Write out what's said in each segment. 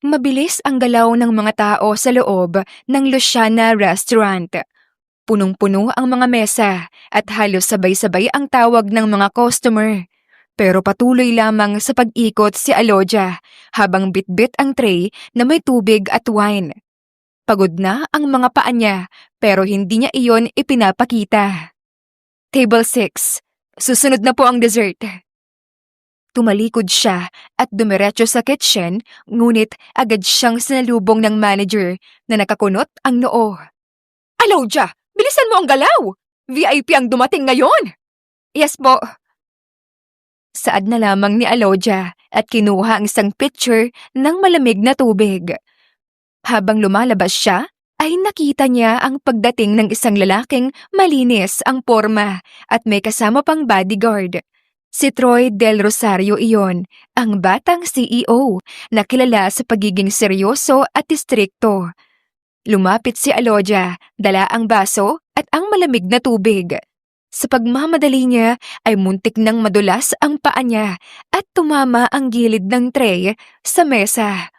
Mabilis ang galaw ng mga tao sa loob ng Luciana Restaurant. Punong-puno ang mga mesa at halos sabay-sabay ang tawag ng mga customer. Pero patuloy lamang sa pag-ikot si Alodia habang bitbit ang tray na may tubig at wine. Pagod na ang mga paa niya pero hindi niya iyon ipinapakita. Table 6. Susunod na po ang dessert. Tumalikod siya at dumiretso sa kitchen, ngunit agad siyang sinalubong ng manager na nakakunot ang noo. Alodia, bilisan mo ang galaw! VIP ang dumating ngayon! Yes po. Saad na lamang ni Alodia at kinuha ang isang pitcher ng malamig na tubig. Habang lumalabas siya, ay nakita niya ang pagdating ng isang lalaking malinis ang porma at may kasama pang bodyguard. Si Troy Del Rosario iyon, ang batang CEO na kilala sa pagiging seryoso at istrikto. Lumapit si Alodia, dala ang baso at ang malamig na tubig. Sa pagmamadali niya ay muntik nang madulas ang paa niya at tumama ang gilid ng tray sa mesa.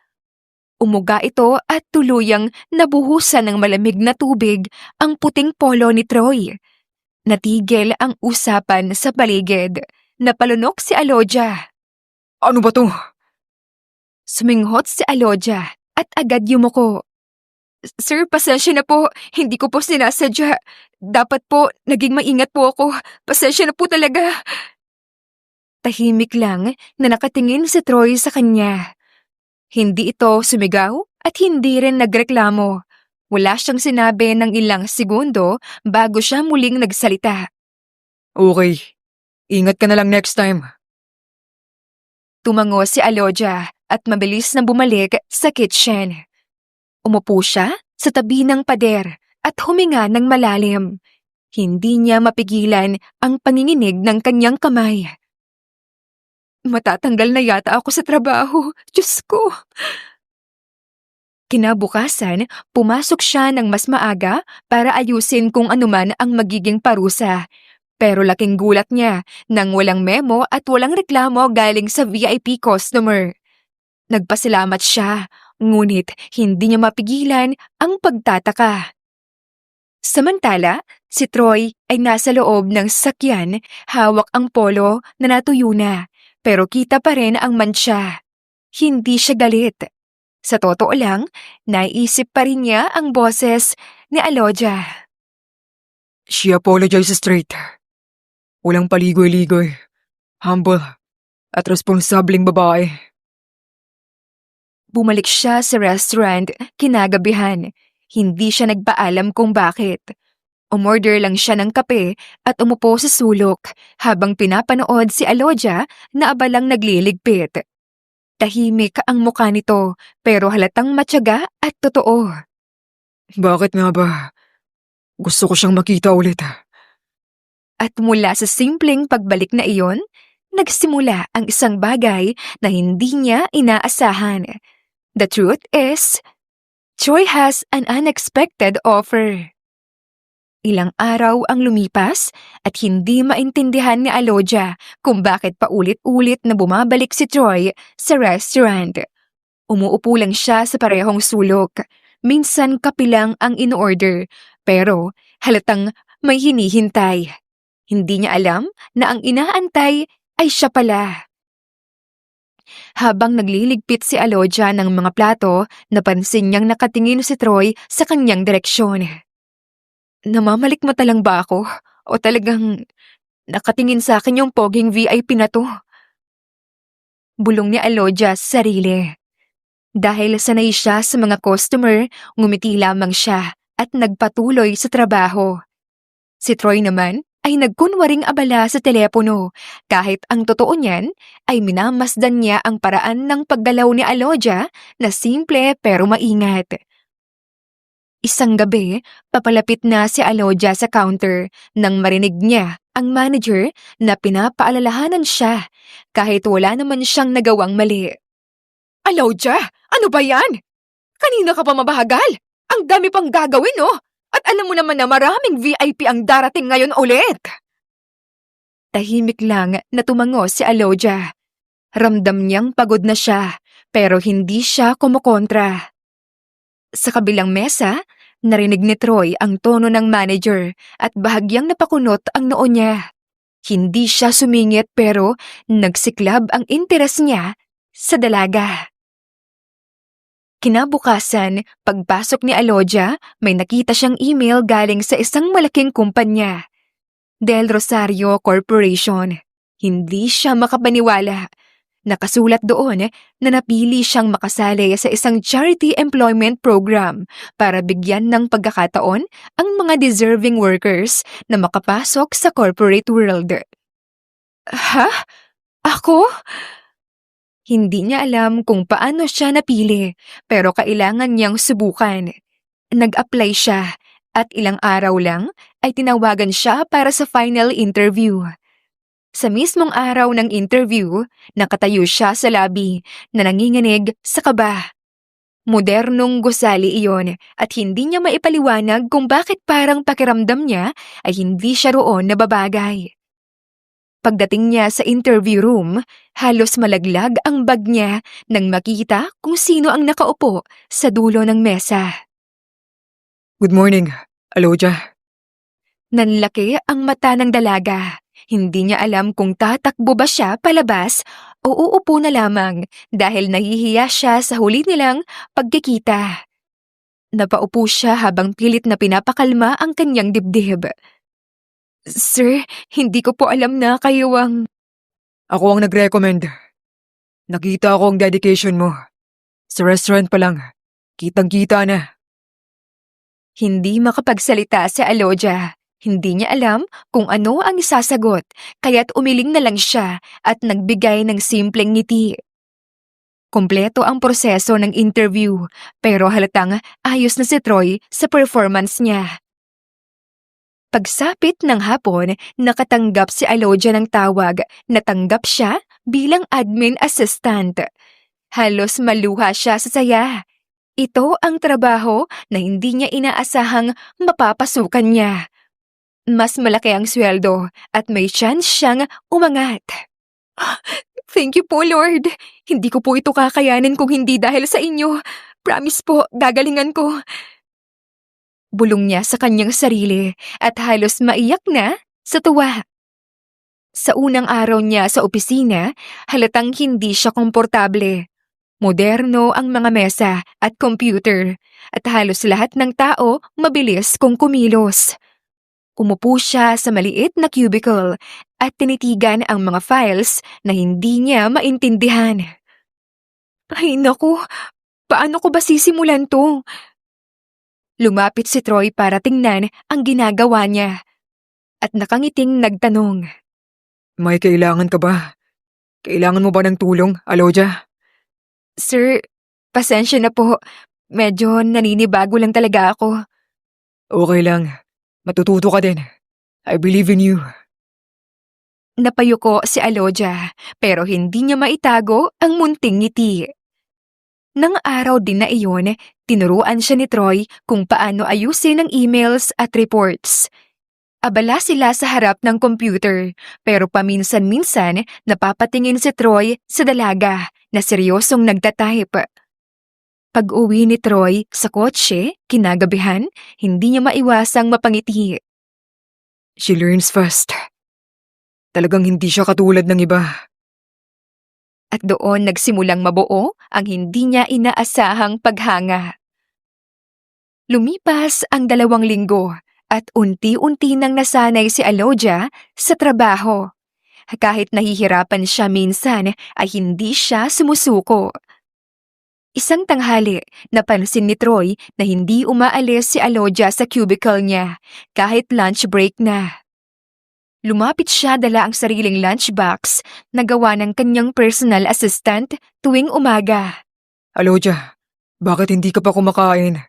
Umuga ito at tuluyang nabuhusan ng malamig na tubig ang puting polo ni Troy. Natigil ang usapan sa paligid. Napalunok si Alodia. Ano ba to? Suminghot si Alodia at agad yumuko. Sir, pasensya na po. Hindi ko po sinasadya. Dapat po, naging maingat po ako. Pasensya na po talaga. Tahimik lang na nakatingin si Troy sa kanya. Hindi ito sumigaw at hindi rin nagreklamo. Wala siyang sinabi ng ilang segundo bago siya muling nagsalita. Okay. Ingat ka na lang next time. Tumango si Alodia at mabilis na bumalik sa kitchen. Umupo siya sa tabi ng pader at huminga ng malalim. Hindi niya mapigilan ang panginginig ng kanyang kamay. Matatanggal na yata ako sa trabaho. Diyos ko! Kinabukasan, pumasok siya ng mas maaga para ayusin kung anuman ang magiging parusa. Pero laking gulat niya nang walang memo at walang reklamo galing sa VIP customer. Nagpasalamat siya, ngunit hindi niya mapigilan ang pagtataka. Samantala, si Troy ay nasa loob ng sasakyan, hawak ang polo na natuyo na, pero kita pa rin ang mantsa. Hindi siya galit. Sa totoo lang, naisip pa rin niya ang boses ni Alodia. She apologizes straight. Walang paligoy-ligoy. Humble at responsableng babae. Bumalik siya sa restaurant kinagabihan. Hindi siya nagpaalam kung bakit. Umorder lang siya ng kape at umupo sa sulok habang pinapanood si Alodia na abalang nagliligpit. Tahimik ang mukha nito pero halatang matyaga at totoo. Bakit nga ba? Gusto ko siyang makita ulit. At mula sa simpleng pagbalik na iyon, nagsimula ang isang bagay na hindi niya inaasahan. The truth is, Troy has an unexpected offer. Ilang araw ang lumipas at hindi maintindihan ni Alodia kung bakit paulit-ulit na bumabalik si Troy sa restaurant. Umuupo lang siya sa parehong sulok. Minsan kapilang ang in-order, pero halatang may hinihintay. Hindi niya alam na ang inaantay ay siya pala. Habang nagliligpit si Alodia ng mga plato, napansin niyang nakatingin si Troy sa kanyang direksyon. Namamalikmata lang ba ako? O talagang nakatingin sa akin yung poging VIP na to? Bulong ni Alodia sa sarili. Dahil sanay siya sa mga customer, ngumiti lamang siya at nagpatuloy sa trabaho. Si Troy naman ay nagkunwaring abala sa telepono kahit ang totoo niyan ay minamasdan niya ang paraan ng paggalaw ni Alodia na simple pero maingat. Isang gabi, papalapit na si Alodia sa counter nang marinig niya ang manager na pinapaalalahanan siya kahit wala naman siyang nagawang mali. Alodia, ano ba yan? Kanina ka pa mabahagal? Ang dami pang gagawin, no? At alam mo naman na maraming VIP ang darating ngayon ulit. Tahimik lang na tumango si Alodia. Ramdam niyang pagod na siya, pero hindi siya kumukontra. Sa kabilang mesa, narinig ni Troy ang tono ng manager at bahagyang napakunot ang noo niya. Hindi siya sumingit pero nagsiklab ang interes niya sa dalaga. Kinabukasan, pagpasok ni Alodia, may nakita siyang email galing sa isang malaking kumpanya. Del Rosario Corporation. Hindi siya makapaniwala. Nakasulat doon na napili siyang makasali sa isang charity employment program para bigyan ng pagkakataon ang mga deserving workers na makapasok sa corporate world. Ha? Ako? Hindi niya alam kung paano siya napili, pero kailangan niyang subukan. Nag-apply siya at ilang araw lang ay tinawagan siya para sa final interview. Sa mismong araw ng interview, nakatayo siya sa lobby na nanginginig sa kaba. Modernong gusali iyon at hindi niya maipaliwanag kung bakit parang pakiramdam niya ay hindi siya roon nababagay. Pagdating niya sa interview room, halos malaglag ang bag niya nang makita kung sino ang nakaupo sa dulo ng mesa. Good morning, Alodia. Nanlaki ang mata ng dalaga. Hindi niya alam kung tatakbo ba siya palabas o uupo na lamang dahil nahihiya siya sa huli nilang pagkikita. Napaupo siya habang pilit na pinapakalma ang kanyang dibdib. Sir, hindi ko po alam na kayo ang... Ako ang nag-recommend. Nakita ko ang dedication mo. Sa restaurant pa lang, kitang-kita na. Hindi makapagsalita si Alodia. Hindi niya alam kung ano ang isasagot, kaya't umiling na lang siya at nagbigay ng simpleng ngiti. Kompleto ang proseso ng interview, pero halatang ayos na si Troy sa performance niya. Pagsapit ng hapon, nakatanggap si Alodia ng tawag na tanggap siya bilang admin assistant. Halos maluha siya sa saya. Ito ang trabaho na hindi niya inaasahang mapapasukan niya. Mas malaki ang sweldo at may chance siyang umangat. Thank you po, Lord. Hindi ko po ito kakayanin kung hindi dahil sa inyo. Promise po, gagalingan ko. Bulong niya sa kanyang sarili at halos maiyak na sa tuwa. Sa unang araw niya sa opisina, halatang hindi siya komportable. Moderno ang mga mesa at computer at halos lahat ng tao mabilis kung kumilos. Umupo siya sa maliit na cubicle at tinitigan ang mga files na hindi niya maintindihan. Ay naku, paano ko ba sisimulan to? Lumapit si Troy para tingnan ang ginagawa niya at nakangiting nagtanong. May kailangan ka ba? Kailangan mo ba ng tulong, Alodia? Sir, pasensya na po. Medyo naninibago lang talaga ako. Okay lang. Matututo ka din. I believe in you. Napayuko si Alodia pero hindi niya maitago ang munting ngiti. Nang araw din na iyon, tinuruan siya ni Troy kung paano ayusin ang emails at reports. Abala sila sa harap ng computer pero paminsan-minsan napapatingin si Troy sa dalaga na seryosong nagtatype. Pag-uwi ni Troy sa kotse, kinagabihan, hindi niya maiwasang mapangiti. She learns fast. Talagang hindi siya katulad ng iba. At doon nagsimulang mabuo ang hindi niya inaasahang paghanga. Lumipas ang 2 linggo at unti-unti nang nasanay si Alodia sa trabaho. Kahit nahihirapan siya minsan ay hindi siya sumusuko. Isang tanghali, napansin ni Troy na hindi umaalis si Alodia sa cubicle niya kahit lunch break na. Lumapit siya dala ang sariling lunchbox na gawa ng kanyang personal assistant tuwing umaga. Alodia, bakit hindi ka pa kumakain?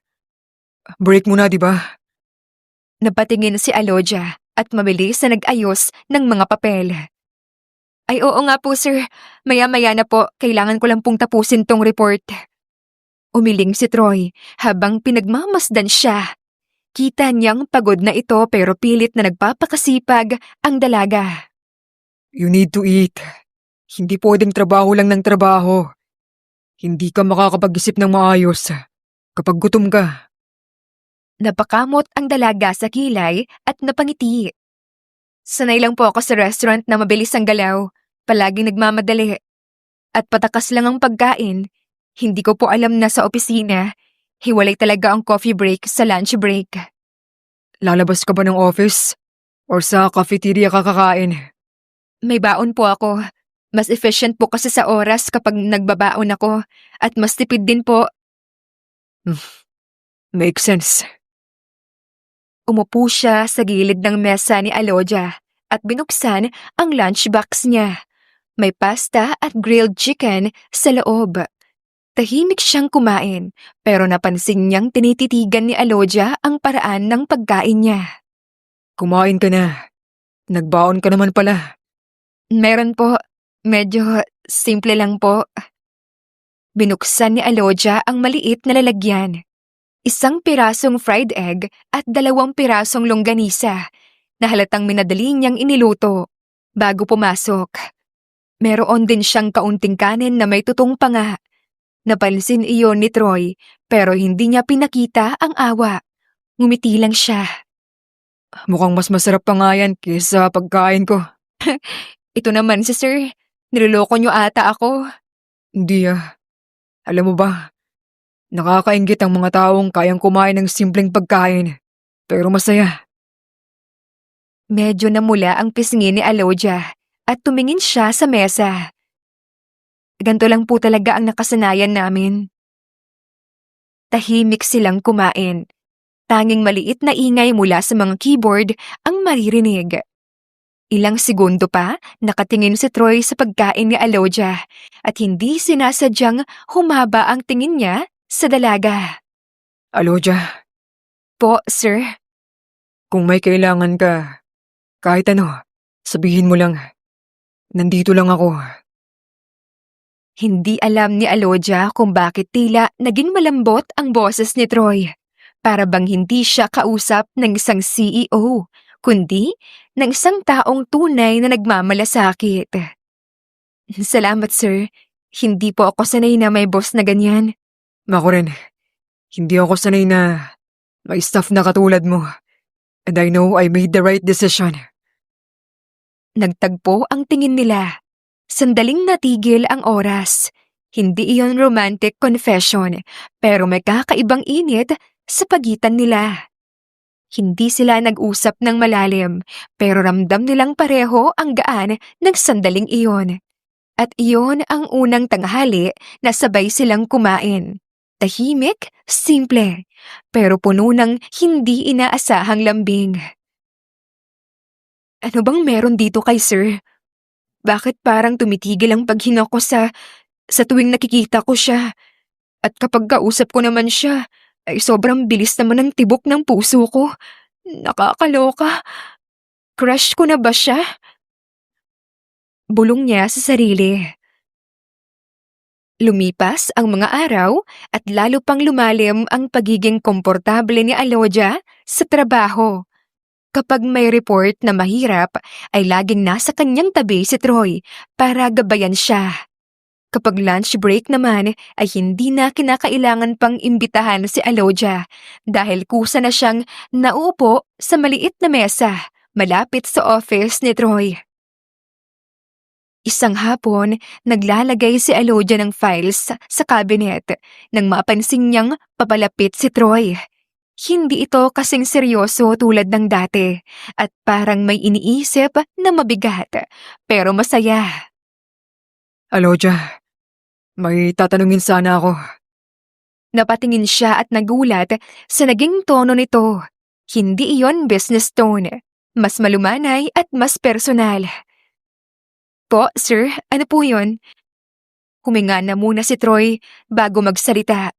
Break mo na, di ba? Napatingin si Alodia at mabilis na nag-ayos ng mga papel. Ay oo nga po sir, maya-maya na po, kailangan ko lang pong tapusin tong report. Umiling si Troy habang pinagmamasdan siya. Kita niyang pagod na ito pero pilit na nagpapakasipag ang dalaga. You need to eat. Hindi pwedeng trabaho lang ng trabaho. Hindi ka makakapag-isip ng maayos kapag gutom ka. Napakamot ang dalaga sa kilay at napangiti. Sanay lang po ako sa restaurant na mabilis ang galaw, palaging nagmamadali. At patakas lang ang pagkain. Hindi ko po alam na sa opisina, hiwalay talaga ang coffee break sa lunch break. Lalabas ka ba ng office? Or sa cafeteria ka kakain? May baon po ako. Mas efficient po kasi sa oras kapag nagbabaon ako at mas tipid din po. Makes sense. Umupo siya sa gilid ng mesa ni Alodia at binuksan ang lunchbox niya. May pasta at grilled chicken sa loob. Tahimik siyang kumain pero napansin niyang tinititigan ni Alodia ang paraan ng pagkain niya. Kumain ka na. Nagbaon ka naman pala. Meron po, medyo simple lang po. Binuksan ni Alodia ang maliit na lalagyan. Isang pirasong fried egg at 2 pirasong longganisa na halatang minadali niyang iniluto bago pumasok. Meron din siyang kaunting kanin na may tutong pa nga. Napansin iyon ni Troy pero hindi niya pinakita ang awa. Ngumiti lang siya. Mukhang mas masarap pa nga yan kaysa pagkain ko. Ito naman si Sir, niloloko niyo ata ako. Hindi Alam mo ba, nakakainggit ang mga taong kayang kumain ng simpleng pagkain. Pero masaya. Medyo namula ang pisngi ni Alodia at tumingin siya sa mesa. Ganto lang po talaga ang nakasanayan namin. Tahimik silang kumain. Tanging maliit na ingay mula sa mga keyboard ang maririnig. Ilang segundo pa, nakatingin si Troy sa pagkain ni Alodia at hindi sinasadyang humaba ang tingin niya sa dalaga. Alodia, Po, sir. kung may kailangan ka, kahit ano, sabihin mo lang. Nandito lang ako. Hindi alam ni Alodia kung bakit tila naging malambot ang boses ni Troy. Para bang hindi siya kausap ng isang CEO, kundi ng isang taong tunay na nagmamalasakit. Salamat, sir. Hindi po ako sanay na may boss na ganyan. Ako rin, hindi ako sanay na may staff na katulad mo. And I know I made the right decision. Nagtagpo ang tingin nila. Sandaling natigil ang oras. Hindi iyon romantic confession, pero may kakaibang init sa pagitan nila. Hindi sila nag-usap ng malalim, pero ramdam nilang pareho ang gaan ng sandaling iyon. At iyon ang unang tanghali na sabay silang kumain. Tahimik, simple, pero puno ng hindi inaasahang lambing. Ano bang meron dito kay Sir? Bakit parang tumitigil ang paghinga ko sa tuwing nakikita ko siya? At kapag kausap ko naman siya, ay sobrang bilis naman ng tibok ng puso ko. Nakakaloka. Crush ko na ba siya? Bulong niya sa sarili. Lumipas ang mga araw at lalo pang lumalim ang pagiging komportable ni Alodia sa trabaho. Kapag may report na mahirap, ay laging nasa kanyang tabi si Troy para gabayan siya. Kapag lunch break naman, ay hindi na kinakailangan pang imbitahan si Alodia dahil kusa na siyang nauupo sa maliit na mesa malapit sa office ni Troy. Isang hapon, naglalagay si Alodia ng files sa cabinet nang mapansin niyang papalapit si Troy. Hindi ito kasing seryoso tulad ng dati at parang may iniisip na mabigat pero masaya. Alodia, may tatanungin sana ako. Napatingin siya at nagulat sa naging tono nito. Hindi iyon business tone. Mas malumanay at mas personal. Po, sir, ano po yun? Huminga na muna si Troy bago magsalita.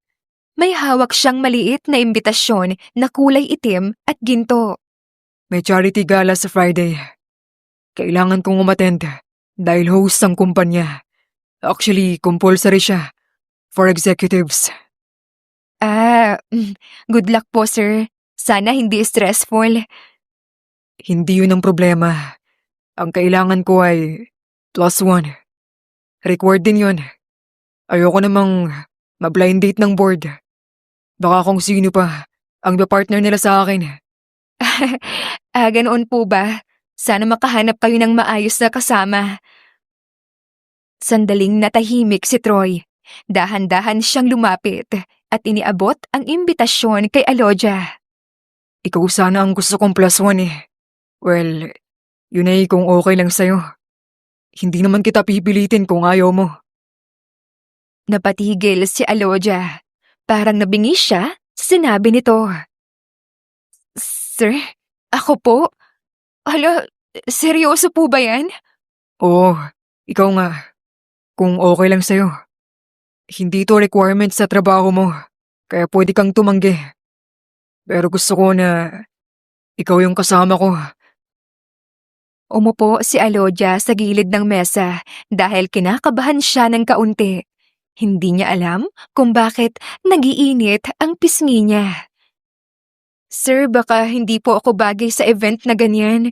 May hawak siyang maliit na imbitasyon na kulay itim at ginto. May charity gala sa Friday. Kailangan kong umattend dahil host ang kumpanya. Actually, compulsory siya for executives. Good luck po, sir. Sana hindi stressful. Hindi yun ang problema. Ang kailangan ko ay +1. Required din yun. Ayoko namang ma-blind date ng board. Baka kung sino pa ang partner nila sa akin. Ganoon po ba? Sana makahanap kayo ng maayos na kasama. Sandaling natahimik si Troy. Dahan-dahan siyang lumapit at iniabot ang imbitasyon kay Alodia. Ikaw sana ang gusto kong +1 eh. Well, yun ay kung okay lang sa'yo. Hindi naman kita pipilitin kung ayaw mo. Napatigil si Alodia. Parang nabingi siya sa sinabi nito. Sir, ako po? Hala, seryoso po ba yan? Oo, ikaw nga. Kung okay lang sa'yo. Hindi to requirement sa trabaho mo, kaya pwede kang tumanggi. Pero gusto ko na ikaw yung kasama ko. Umupo si Alodia sa gilid ng mesa dahil kinakabahan siya ng kaunti. Hindi niya alam kung bakit nagiinit ang pisngi niya. Sir, baka hindi po ako bagay sa event na ganyan.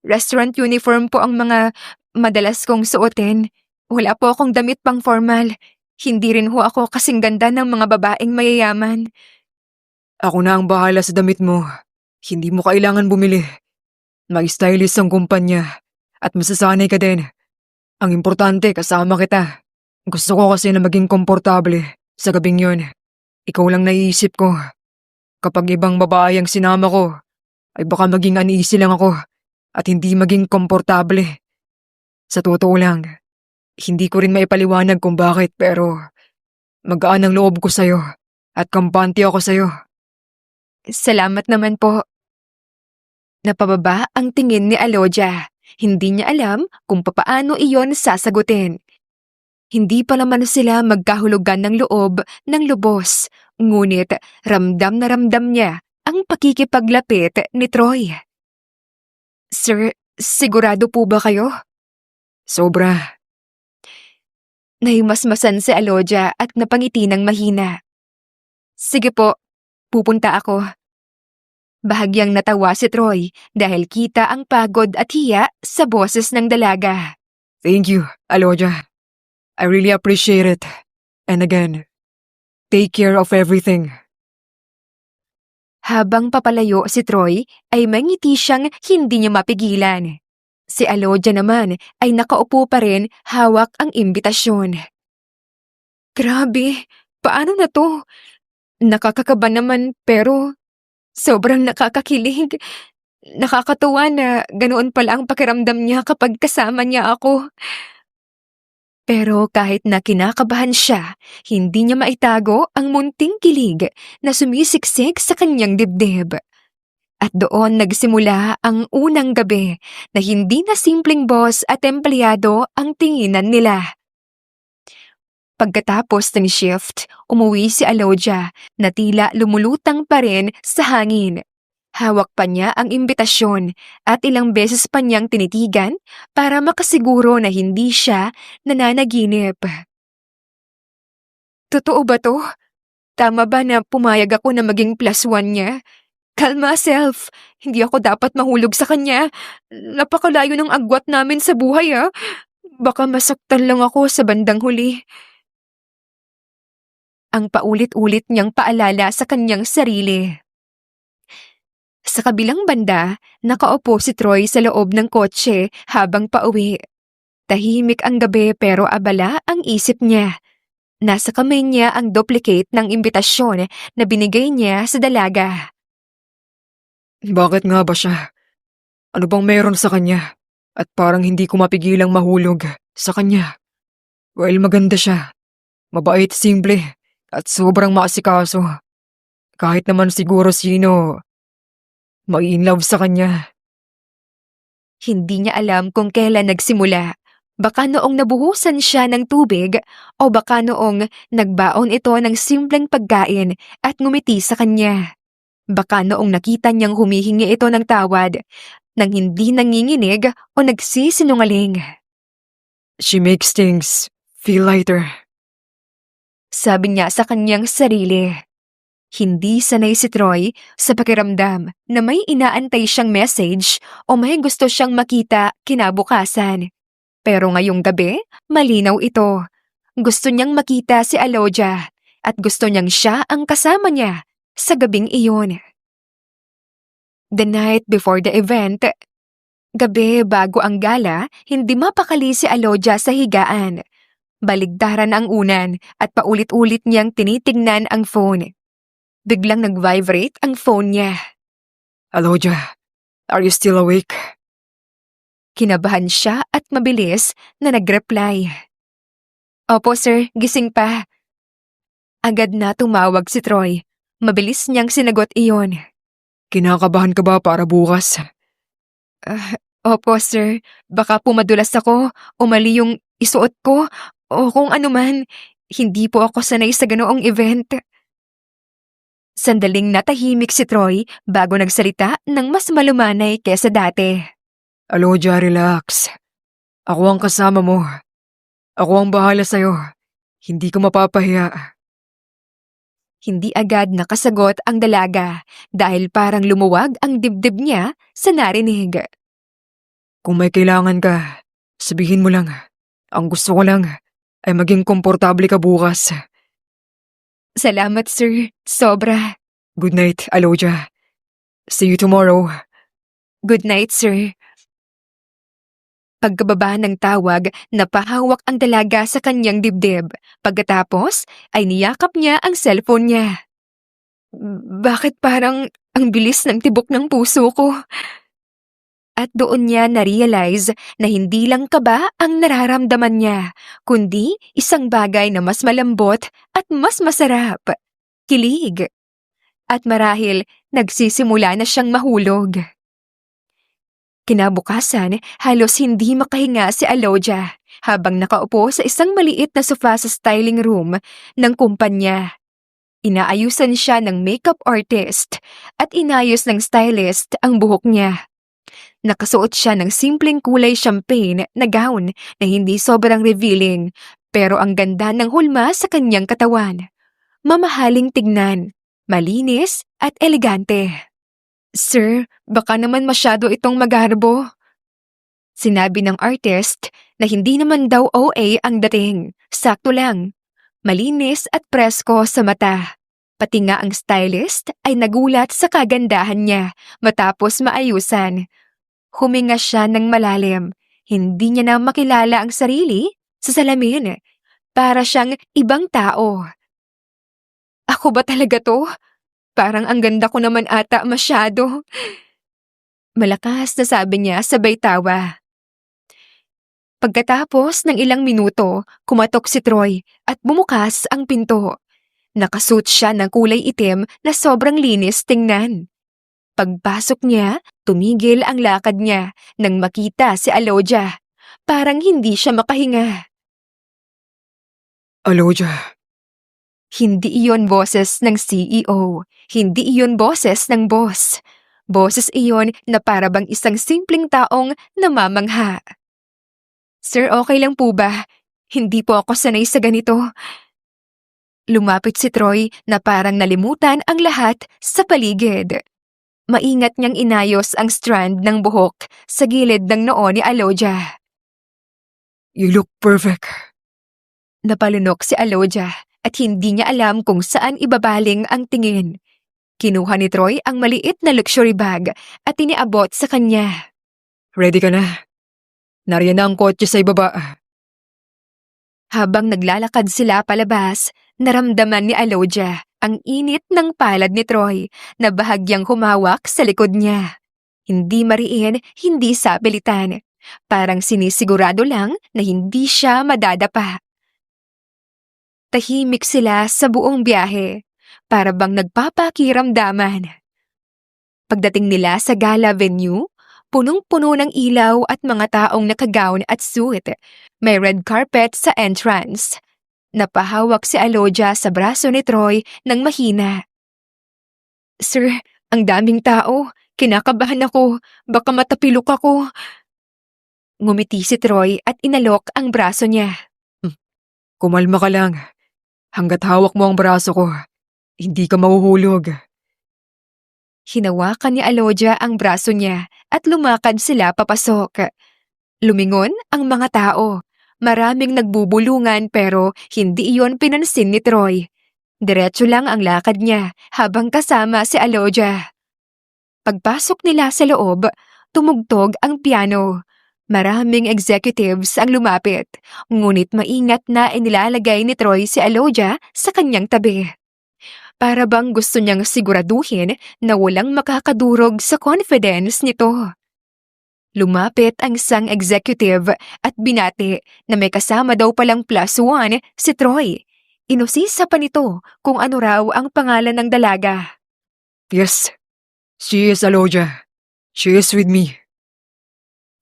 Restaurant uniform po ang mga madalas kong suotin. Wala po akong damit pang formal. Hindi rin ho ako kasing ganda ng mga babaeng mayayaman. Ako na ang bahala sa damit mo. Hindi mo kailangan bumili. May stylist ang kumpanya at masasanay ka din. Ang importante, kasama kita. Gusto ko kasi na maging komportable sa gabing yun. Ikaw lang naiisip ko. Kapag ibang babae ang sinama ko, ay baka maging uneasy lang ako at hindi maging komportable. Sa totoo lang, hindi ko rin maipaliwanag kung bakit pero magaan ang loob ko sa'yo at kampante ako sa'yo. Salamat naman po. Napababa ang tingin ni Alodia. Hindi niya alam kung papaano iyon sasagutin. Hindi pa naman sila magkahulugan ng loob ng lubos, ngunit ramdam na ramdam niya ang pakikipaglapit ni Troy. Sir, sigurado po ba kayo? Sobra. Nahimasmasan si Alodia at napangiti ng mahina. Sige po, pupunta ako. Bahagyang natawa si Troy dahil kita ang pagod at hiya sa boses ng dalaga. Thank you, Alodia. I really appreciate it. And again, take care of everything. Habang papalayo si Troy ay may ngiti siyang hindi niya mapigilan. Si Alodia naman ay nakaupo pa rin hawak ang imbitasyon. Grabe, paano na to? Nakakakaba naman pero sobrang nakakakilig. Nakakatuwa na ganoon pala ang pakiramdam niya kapag kasama niya ako. Pero kahit na kinakabahan siya, hindi niya maitago ang munting kilig na sumisiksik sa kanyang dibdib. At doon nagsimula ang unang gabi na hindi na simpleng boss at empleyado ang tinginan nila. Pagkatapos ng shift, umuwi si Alodia na tila lumulutang pa rin sa hangin. Hawak pa niya ang imbitasyon at ilang beses pa niyang tinitigan para makasiguro na hindi siya nananaginip. Totoo ba to? Tama ba na pumayag ako na maging +1 niya? Calm myself. Hindi ako dapat mahulog sa kanya. Napakalayo ng agwat namin sa buhay Baka masaktan lang ako sa bandang huli. Ang paulit-ulit niyang paalala sa kanyang sarili. Sa kabilang banda, nakaupo si Troy sa loob ng kotse habang pauwi. Tahimik ang gabi pero abala ang isip niya. Nasa kamay niya ang duplicate ng imbitasyon na binigay niya sa dalaga. Bakit nga ba siya? Ano bang meron sa kanya? At parang hindi ko mapigilang mahulog sa kanya. Well, maganda siya. Mabait, simple, at sobrang maasikaso. Kahit naman siguro sino mai-inlove sa kanya. Hindi niya alam kung kailan nagsimula. Baka noong nabuhusan siya ng tubig o baka noong nagbaon ito ng simpleng pagkain at ngumiti sa kanya. Baka noong nakita niyang humihingi ito ng tawad nang hindi nanginginig o nagsisinungaling. She makes things feel lighter. Sabi niya sa kanyang sarili. Hindi sanay si Troy sa pakiramdam na may inaantay siyang message o may gusto siyang makita kinabukasan. Pero ngayong gabi, malinaw ito. Gusto niyang makita si Alodia at gusto niyang siya ang kasama niya sa gabing iyon. The night before the event, gabi bago ang gala, hindi mapakali si Alodia sa higaan. Baligtaran ang unan at paulit-ulit niyang tinitingnan ang phone. Biglang nag-vibrate ang phone niya. Alodia, are you still awake? Kinabahan siya at mabilis na nag-reply. Opo sir, gising pa. Agad na tumawag si Troy. Mabilis niyang sinagot iyon. Kinakabahan ka ba para bukas? Opo sir, baka pumadulas ako o mali yung isuot ko o kung ano man. Hindi po ako sanay sa ganoong event. Sandaling natahimik si Troy bago nagsalita ng mas malumanay kesa dati. Alodia, relax. Ako ang kasama mo. Ako ang bahala sa'yo. Hindi ko mapapahiya. Hindi agad nakasagot ang dalaga dahil parang lumuwag ang dibdib niya sa narinig. Kung may kailangan ka, sabihin mo lang. Ang gusto ko lang ay maging komportable ka bukas. Salamat sir, sobra. Good night, Alodia. See you tomorrow. Good night sir. Pagkababa ng tawag, napahawak ang dalaga sa kanyang dibdib. Pagkatapos, ay niyakap niya ang cellphone niya. Bakit parang ang bilis ng tibok ng puso ko? At doon niya na-realize na hindi lang kaba ang nararamdaman niya, kundi isang bagay na mas malambot at mas masarap. Kilig. At marahil nagsisimula na siyang mahulog. Kinabukasan, halos hindi makahinga si Alodia habang nakaupo sa isang maliit na sofa sa styling room ng kumpanya. Inaayusan siya ng makeup artist at inayos ng stylist ang buhok niya. Nakasuot siya ng simpleng kulay champagne na gown na hindi sobrang revealing pero ang ganda ng hulma sa kanyang katawan. Mamahaling tignan, malinis at elegante. Sir, baka naman masyado itong magarbo. Sinabi ng artist na hindi naman daw OA ang dating. Sakto lang. Malinis at presko sa mata. Pati nga ang stylist ay nagulat sa kagandahan niya matapos maayusan. Huminga siya ng malalim. Hindi niya na makilala ang sarili sa salamin. Para siyang ibang tao. Ako ba talaga to? Parang ang ganda ko naman ata masyado. Malakas na sabi niya sabay tawa. Pagkatapos ng ilang minuto, kumatok si Troy at bumukas ang pinto. Nakasuot siya ng kulay itim na sobrang linis tingnan. Pagpasok niya, tumigil ang lakad niya nang makita si Alodia. Parang hindi siya makahinga. Alodia. Hindi iyon boses ng CEO. Hindi iyon boses ng boss. Boses iyon na para bang isang simpleng taong namamangha. Sir, okay lang po ba? Hindi po ako sanay sa ganito. Lumapit si Troy na parang nalimutan ang lahat sa paligid. Maingat niyang inayos ang strand ng buhok sa gilid ng noo ni Alodia. You look perfect. Napalunok si Alodia at hindi niya alam kung saan ibabaling ang tingin. Kinuha ni Troy ang maliit na luxury bag at iniabot sa kanya. Ready ka na? Nariyan na ang kotse sa ibaba. Habang naglalakad sila palabas, naramdaman ni Alodia ang init ng palad ni Troy na bahagyang humawak sa likod niya. Hindi mariin, hindi sapilitan. Parang sinisigurado lang na hindi siya madadapa. Tahimik sila sa buong biyahe, para bang nagpapakiramdaman. Pagdating nila sa gala venue, punong-puno ng ilaw at mga taong nakagown at suit. May red carpet sa entrance. Napahawak si Alodia sa braso ni Troy ng mahina. Sir, ang daming tao. Kinakabahan ako. Baka matapilok ako. Ngumiti si Troy at inalok ang braso niya. Kumalma ka lang. Hanggat hawak mo ang braso ko, hindi ka mahuhulog. Hinawakan ni Alodia ang braso niya at lumakad sila papasok. Lumingon ang mga tao. Maraming nagbubulungan pero hindi iyon pinansin ni Troy. Diretso lang ang lakad niya habang kasama si Aloja. Pagpasok nila sa loob, tumugtog ang piano. Maraming executives ang lumapit, ngunit maingat na inilalagay ni Troy si Aloja sa kanyang tabi. Para bang gusto niyang siguraduhin na walang makakadurog sa confidence nito. Lumapit ang isang executive at binati na may kasama daw palang +1 si Troy. Inusisa pa nito kung ano raw ang pangalan ng dalaga. Yes, she is Aloja. She is with me.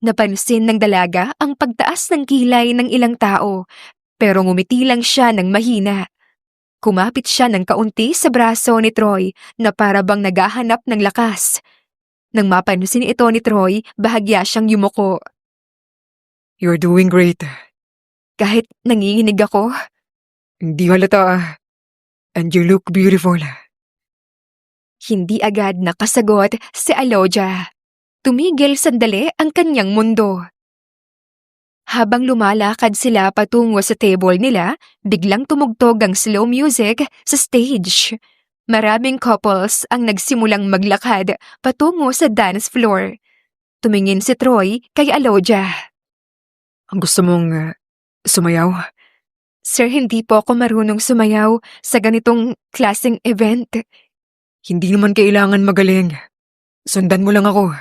Napansin ng dalaga ang pagtaas ng kilay ng ilang tao, pero ngumiti lang siya ng mahina. Kumapit siya ng kaunti sa braso ni Troy na para bang naghahanap ng lakas. Nang mapansin ito ni Troy, bahagya siyang yumuko. You're doing great. Kahit nanginginig ako, Hindi halata. And you look beautiful. hindi agad nakasagot si Aloja. Tumigil sandali ang kanyang mundo. Habang lumalakad sila patungo sa table nila, biglang tumugtog ang slow music sa stage. Maraming couples ang nagsimulang maglakad patungo sa dance floor. Tumingin si Troy kay Aloja. Ang gusto mong sumayaw? Sir, hindi po ako marunong sumayaw sa ganitong klaseng event. Hindi naman kailangan magaling. Sundan mo lang ako.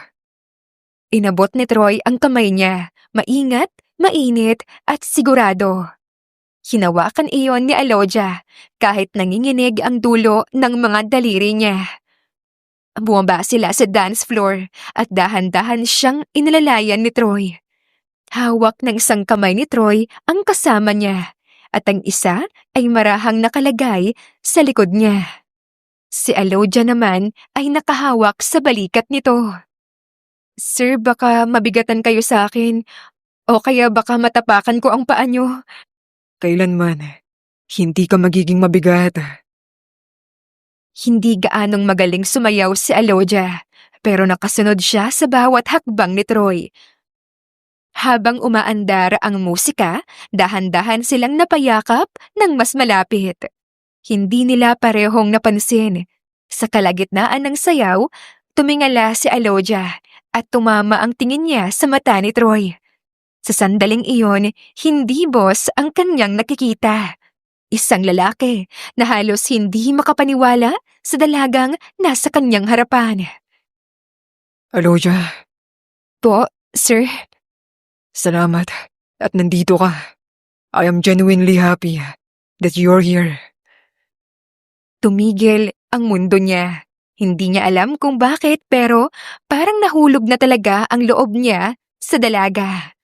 Inabot ni Troy ang kamay niya, maingat, mainit at sigurado. Hinawakan iyon ni Aloja kahit nanginginig ang dulo ng mga daliri niya. Bumaba sila sa dance floor at dahan-dahan siyang inalalayan ni Troy. Hawak ng isang kamay ni Troy ang kasama niya at ang isa ay marahang nakalagay sa likod niya. Si Aloja naman ay nakahawak sa balikat nito. Sir, baka mabigatan kayo sa akin o kaya baka matapakan ko ang paa niyo. Kailanman, hindi ka magiging mabigat. Hindi gaanong magaling sumayaw si Aloja, pero nakasunod siya sa bawat hakbang ni Troy. Habang umaandar ang musika, dahan-dahan silang napayakap ng mas malapit. Hindi nila parehong napansin. Sa kalagitnaan ng sayaw, tumingala si Aloja at tumama ang tingin niya sa mata ni Troy. Sa sandaling iyon, hindi boss ang kanyang nakikita. Isang lalaki na halos hindi makapaniwala sa dalagang nasa kanyang harapan. Aloja, Po, sir, salamat at nandito ka. I am genuinely happy that you're here. tumigil ang mundo niya. Hindi niya alam kung bakit pero parang nahulog na talaga ang loob niya sa dalaga.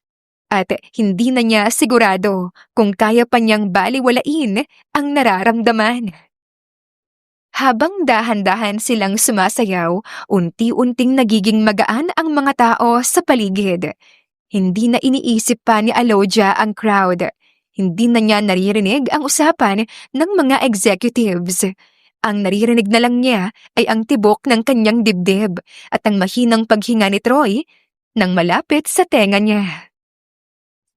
At hindi na niya sigurado kung kaya pa niyang baliwalain ang nararamdaman. Habang dahan-dahan silang sumasayaw, unti-unting nagiging magaan ang mga tao sa paligid. Hindi na iniisip pa ni Aloja ang crowd. Hindi na niya naririnig ang usapan ng mga executives. Ang naririnig na lang niya ay ang tibok ng kanyang dibdib at ang mahinang paghinga ni Troy nang malapit sa tenga niya.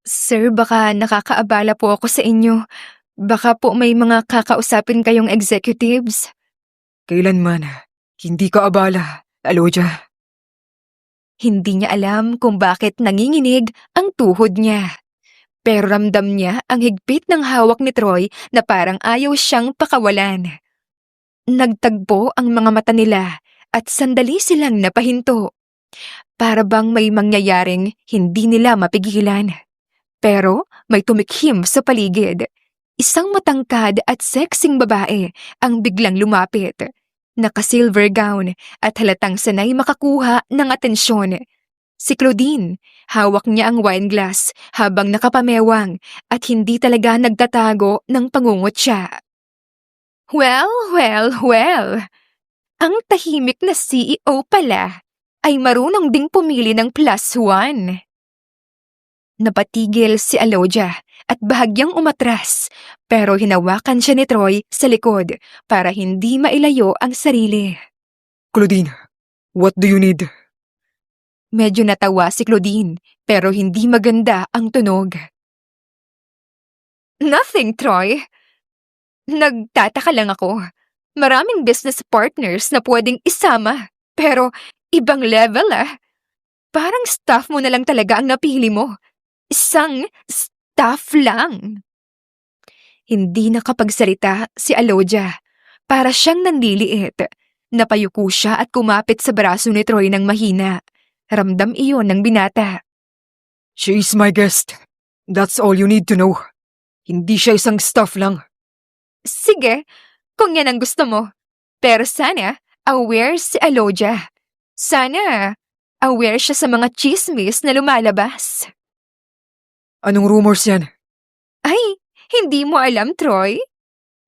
Sir, baka nakakaabala po ako sa inyo. Baka po may mga kakausapin kayong executives. Kailanman, hindi ka abala, Aloja. Hindi niya alam kung bakit nanginginig ang tuhod niya. Pero ramdam niya ang higpit ng hawak ni Troy na parang ayaw siyang pakawalan. Nagtagpo ang mga mata nila at sandali silang napahinto. Para bang may mangyayaring hindi nila mapigilan. Pero may tumikhim sa paligid. Isang matangkad at sexing babae ang biglang lumapit. Naka-silver gown at halatang sanay makakuha ng atensyon. Si Claudine, hawak niya ang wine glass habang nakapamewang at hindi talaga nagtatago ng pangungutya. Well, well, well. Ang tahimik na CEO pala ay marunong ding pumili ng +1. Napatigil si Aloja at bahagyang umatras pero hinawakan siya ni Troy sa likod para hindi mailayo ang sarili. Claudine, what do you need? Medyo natawa si Claudine pero hindi maganda ang tunog. Nothing, Troy. Nagtataka lang ako. Maraming business partners na pwedeng isama. Pero ibang level ah. Parang staff mo na lang talaga ang napili mo. Isang staff lang. Hindi nakapagsalita si Alodia. Para siyang nanliliit. Napayuko siya at kumapit sa braso ni Troy ng mahina. Ramdam iyon ng binata. She is my guest. That's all you need to know. Hindi siya isang staff lang. Sige, kung yan ang gusto mo. Pero sana, aware si Alodia. Sana, aware siya sa mga chismis na lumalabas. Anong rumors yan? Ay, hindi mo alam, Troy?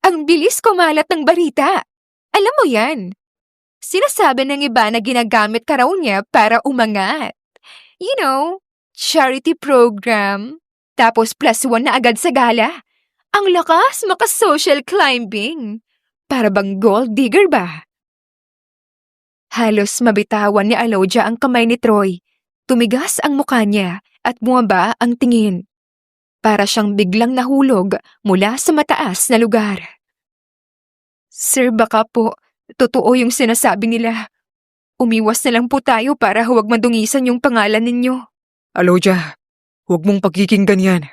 Ang bilis kumalat ng balita. Alam mo yan. Sinasabi ng iba na ginagamit ka raw niya para umangat. You know, charity program. Tapos +1 na agad sa gala. Ang lakas maka-social climbing. Para bang gold digger ba? Halos mabitawan ni Alodia ang kamay ni Troy. Tumigas ang mukha niya at bumaba ang tingin. Para siyang biglang nahulog mula sa mataas na lugar. Sir, baka po, totoo yung sinasabi nila. Umiwas na lang po tayo para huwag madungisan yung pangalan ninyo. Alodia, huwag mong pagkikinggan yan.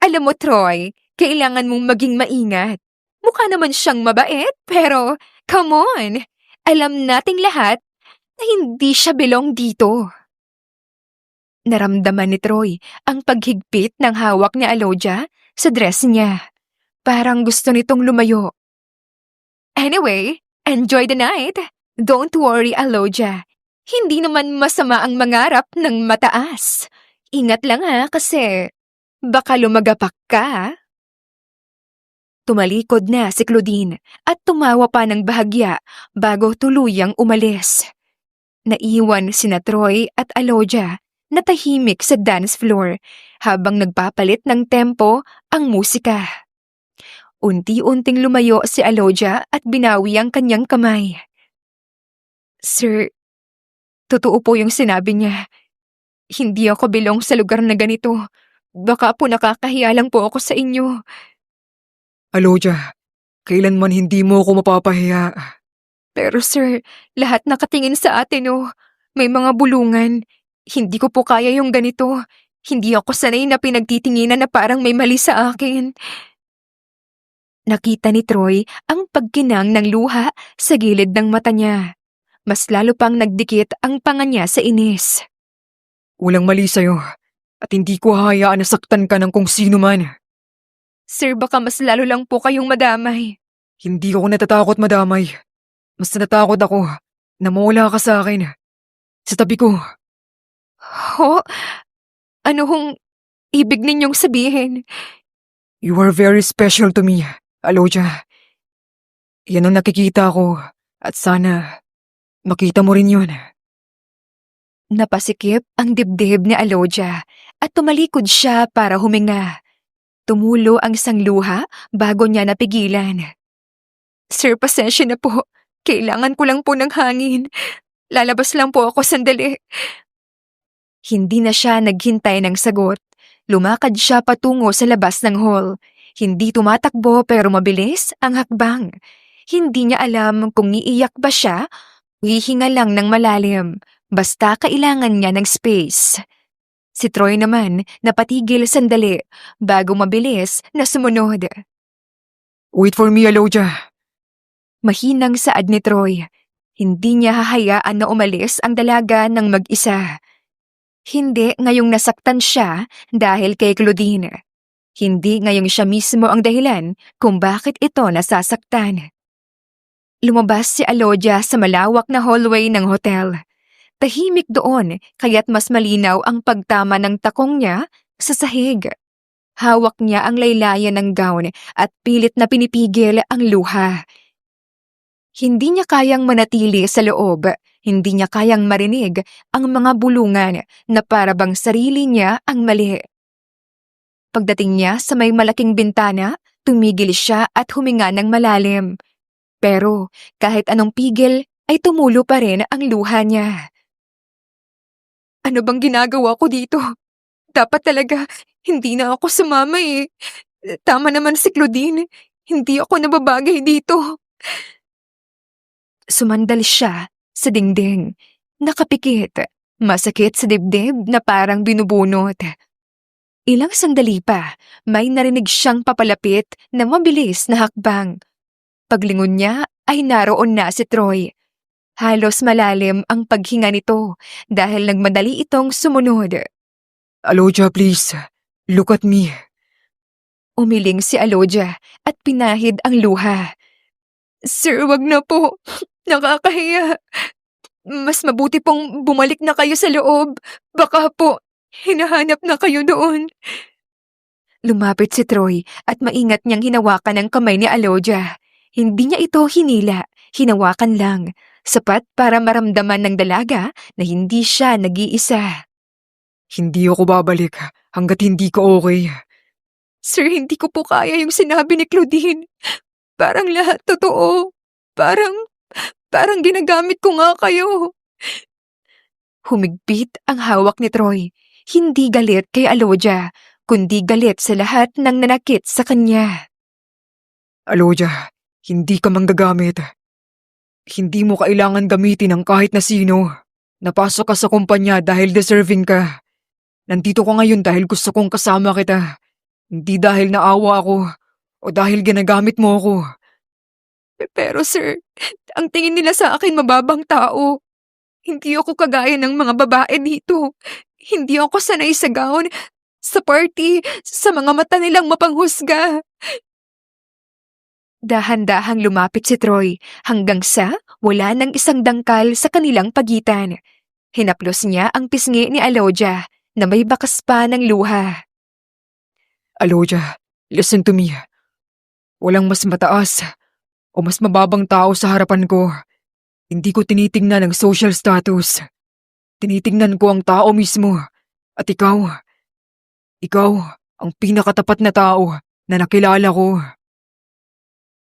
Alam mo, Troy, kailangan mong maging maingat. Mukha naman siyang mabait, pero come on, alam nating lahat na hindi siya belong dito. Naramdaman ni Troy ang paghigpit ng hawak ni Alodia sa dress niya. Parang gusto nitong lumayo. Anyway, enjoy the night. Don't worry, Alodia. Hindi naman masama ang mangarap ng mataas. Ingat lang ha kasi baka lumagapak ka. Tumalikod na si Claudine at tumawa pa ng bahagya bago tuluyang umalis. Naiwan sina Troy at Alodia na tahimik sa dance floor habang nagpapalit ng tempo ang musika. Unti-unting lumayo si Alodia at binawi ang kanyang kamay. Sir, totoo po yung sinabi niya. Hindi ako belong sa lugar na ganito. Baka po nakakahiya lang po ako sa inyo. Alodia, kailanman hindi mo ako mapapahiya. Pero sir, lahat nakatingin sa atin oh. May mga bulungan. Hindi ko po kaya yung ganito. Hindi ako sanay na pinagtitinginan na parang may mali sa akin. Nakita ni Troy ang pagkinang ng luha sa gilid ng mata niya. Mas lalo pang nagdikit ang panga niya sa inis. Walang mali sa'yo at hindi ko hahayaan na saktan ka ng kung sino man. Sir, baka mas lalo lang po kayong madamay. Hindi ako natatakot madamay. Mas natakot ako na mawala ka sa akin. Sa tabi ko. Ho? Ano hong ibig ninyong sabihin? You are very special to me, Alodia. Yan ang nakikita ko at sana makita mo rin yun. Napasikip ang dibdib ni Alodia at tumalikod siya para huminga. Tumulo ang isang luha bago niya napigilan. Sir, pasensya na po. Kailangan ko lang po ng hangin. Lalabas lang po ako sandali. Hindi na siya naghintay ng sagot. Lumakad siya patungo sa labas ng hall. Hindi tumatakbo pero mabilis ang hakbang. Hindi niya alam kung iiyak ba siya, hihinga lang ng malalim. Basta kailangan niya ng space. Si Troy naman napatigil sandali bago mabilis na sumunod. Wait for me, Alodia. Mahinang saad ni Troy. Hindi niya hahayaan na umalis ang dalaga ng mag-isa. Hindi ngayong nasaktan siya dahil kay Claudine. Hindi ngayong siya mismo ang dahilan kung bakit ito nasasaktan. Lumabas si Alodia sa malawak na hallway ng hotel. Tahimik doon kaya't mas malinaw ang pagtama ng takong niya sa sahig. Hawak niya ang laylayan ng gown at pilit na pinipigil ang luha. Hindi niya kayang manatili sa loob. Hindi niya kayang marinig ang mga bulungan na para bang sarili niya ang mali. Pagdating niya sa may malaking bintana, tumigil siya at huminga ng malalim. Pero kahit anong pigil ay tumulo pa rin ang luha niya. Ano bang ginagawa ko dito? Dapat talaga hindi na ako sumama eh. Tama naman si Claudine. Hindi ako nababagay dito. Sumandal siya sa dingding. Nakapikit. Masakit sa dibdib na parang binubunot. Ilang sandali pa, may narinig siyang papalapit na mabilis na hakbang. Paglingon niya ay naroon na si Troy. Halos malalim ang paghinga nito dahil nagmadali itong sumunod. Aloja, please. Look at me. Umiling si Aloja at pinahid ang luha. Sir, wag na po. Nakakahiya. Mas mabuti pong bumalik na kayo sa loob. Baka po, hinahanap na kayo doon. Lumapit si Troy at maingat niyang hinawakan ang kamay ni Aloja. Hindi niya ito hinila, hinawakan lang. Sapat para maramdaman ng dalaga na hindi siya nag-iisa. Hindi ako babalik hanggat hindi ko okay. Sir, hindi ko po kaya yung sinabi ni Claudine. Parang lahat totoo. Parang ginagamit ko nga kayo. Humigpit ang hawak ni Troy. Hindi galit kay Aloja, kundi galit sa lahat ng nanakit sa kanya. Aloja, hindi ka manggagamit. Hindi mo kailangan gamitin ng kahit na sino. Napasok ka sa kumpanya dahil deserving ka. Nandito ka ngayon dahil gusto kong kasama kita. Hindi dahil naawa ako o dahil ginagamit mo ako. Pero sir, ang tingin nila sa akin mababang tao. Hindi ako kagaya ng mga babae dito. Hindi ako sanay sa gown, sa party, sa mga mata nilang mapanghusga. Dahan-dahang lumapit si Troy hanggang sa wala ng isang dangkal sa kanilang pagitan. Hinaplos niya ang pisngi ni Aloja na may bakas pa ng luha. Aloja, listen to me. Walang mas mataas o mas mababang tao sa harapan ko. Hindi ko tinitingnan ang social status. Tinitingnan ko ang tao mismo. At ikaw ang pinakatapat na tao na nakilala ko.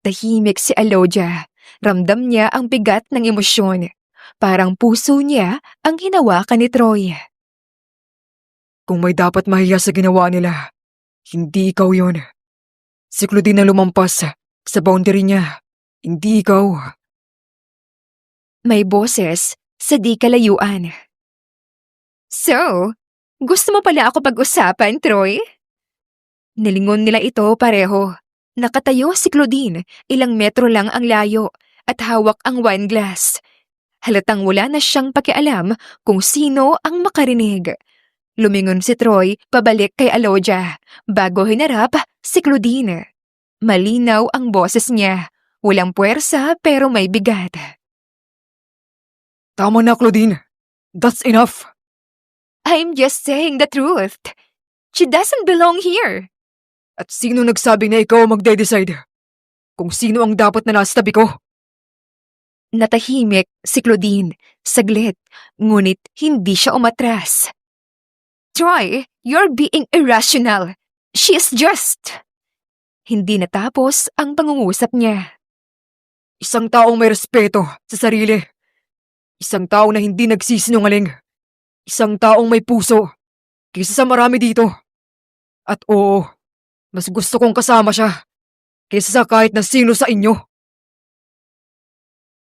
Tahimik si Aloja. Ramdam niya ang bigat ng emosyon. Parang puso niya ang hinawakan ni Troy. Kung may dapat mahiya sa ginawa nila, hindi ikaw yon. Si Claudine na lumampas sa boundary niya. Hindi ikaw. May boses sa di kalayuan. So, gusto mo pala ako pag-usapan, Troy? Nilingon nila ito pareho. Nakatayo si Claudine, ilang metro lang ang layo, at hawak ang wine glass. Halatang wala na siyang pakialam kung sino ang makarinig. Lumingon si Troy pabalik kay Aloja, bago hinarap si Claudine. Malinaw ang boses niya, walang puwersa pero may bigat. Tama na, Claudine. That's enough. I'm just saying the truth. She doesn't belong here. At sino nagsabi na ikaw ang magde-decide? Kung sino ang dapat na nasa tabi ko? Natahimik si Claudine, saglit, ngunit hindi siya umatras. Troy, you're being irrational. She is just. Hindi natapos ang pangungusap niya. Isang taong may respeto sa sarili. Isang tao na hindi nagsisinungaling. Isang taong may puso. Kaysa sa marami dito. At oo, mas gusto kong kasama siya kaysa sa kahit na sino sa inyo.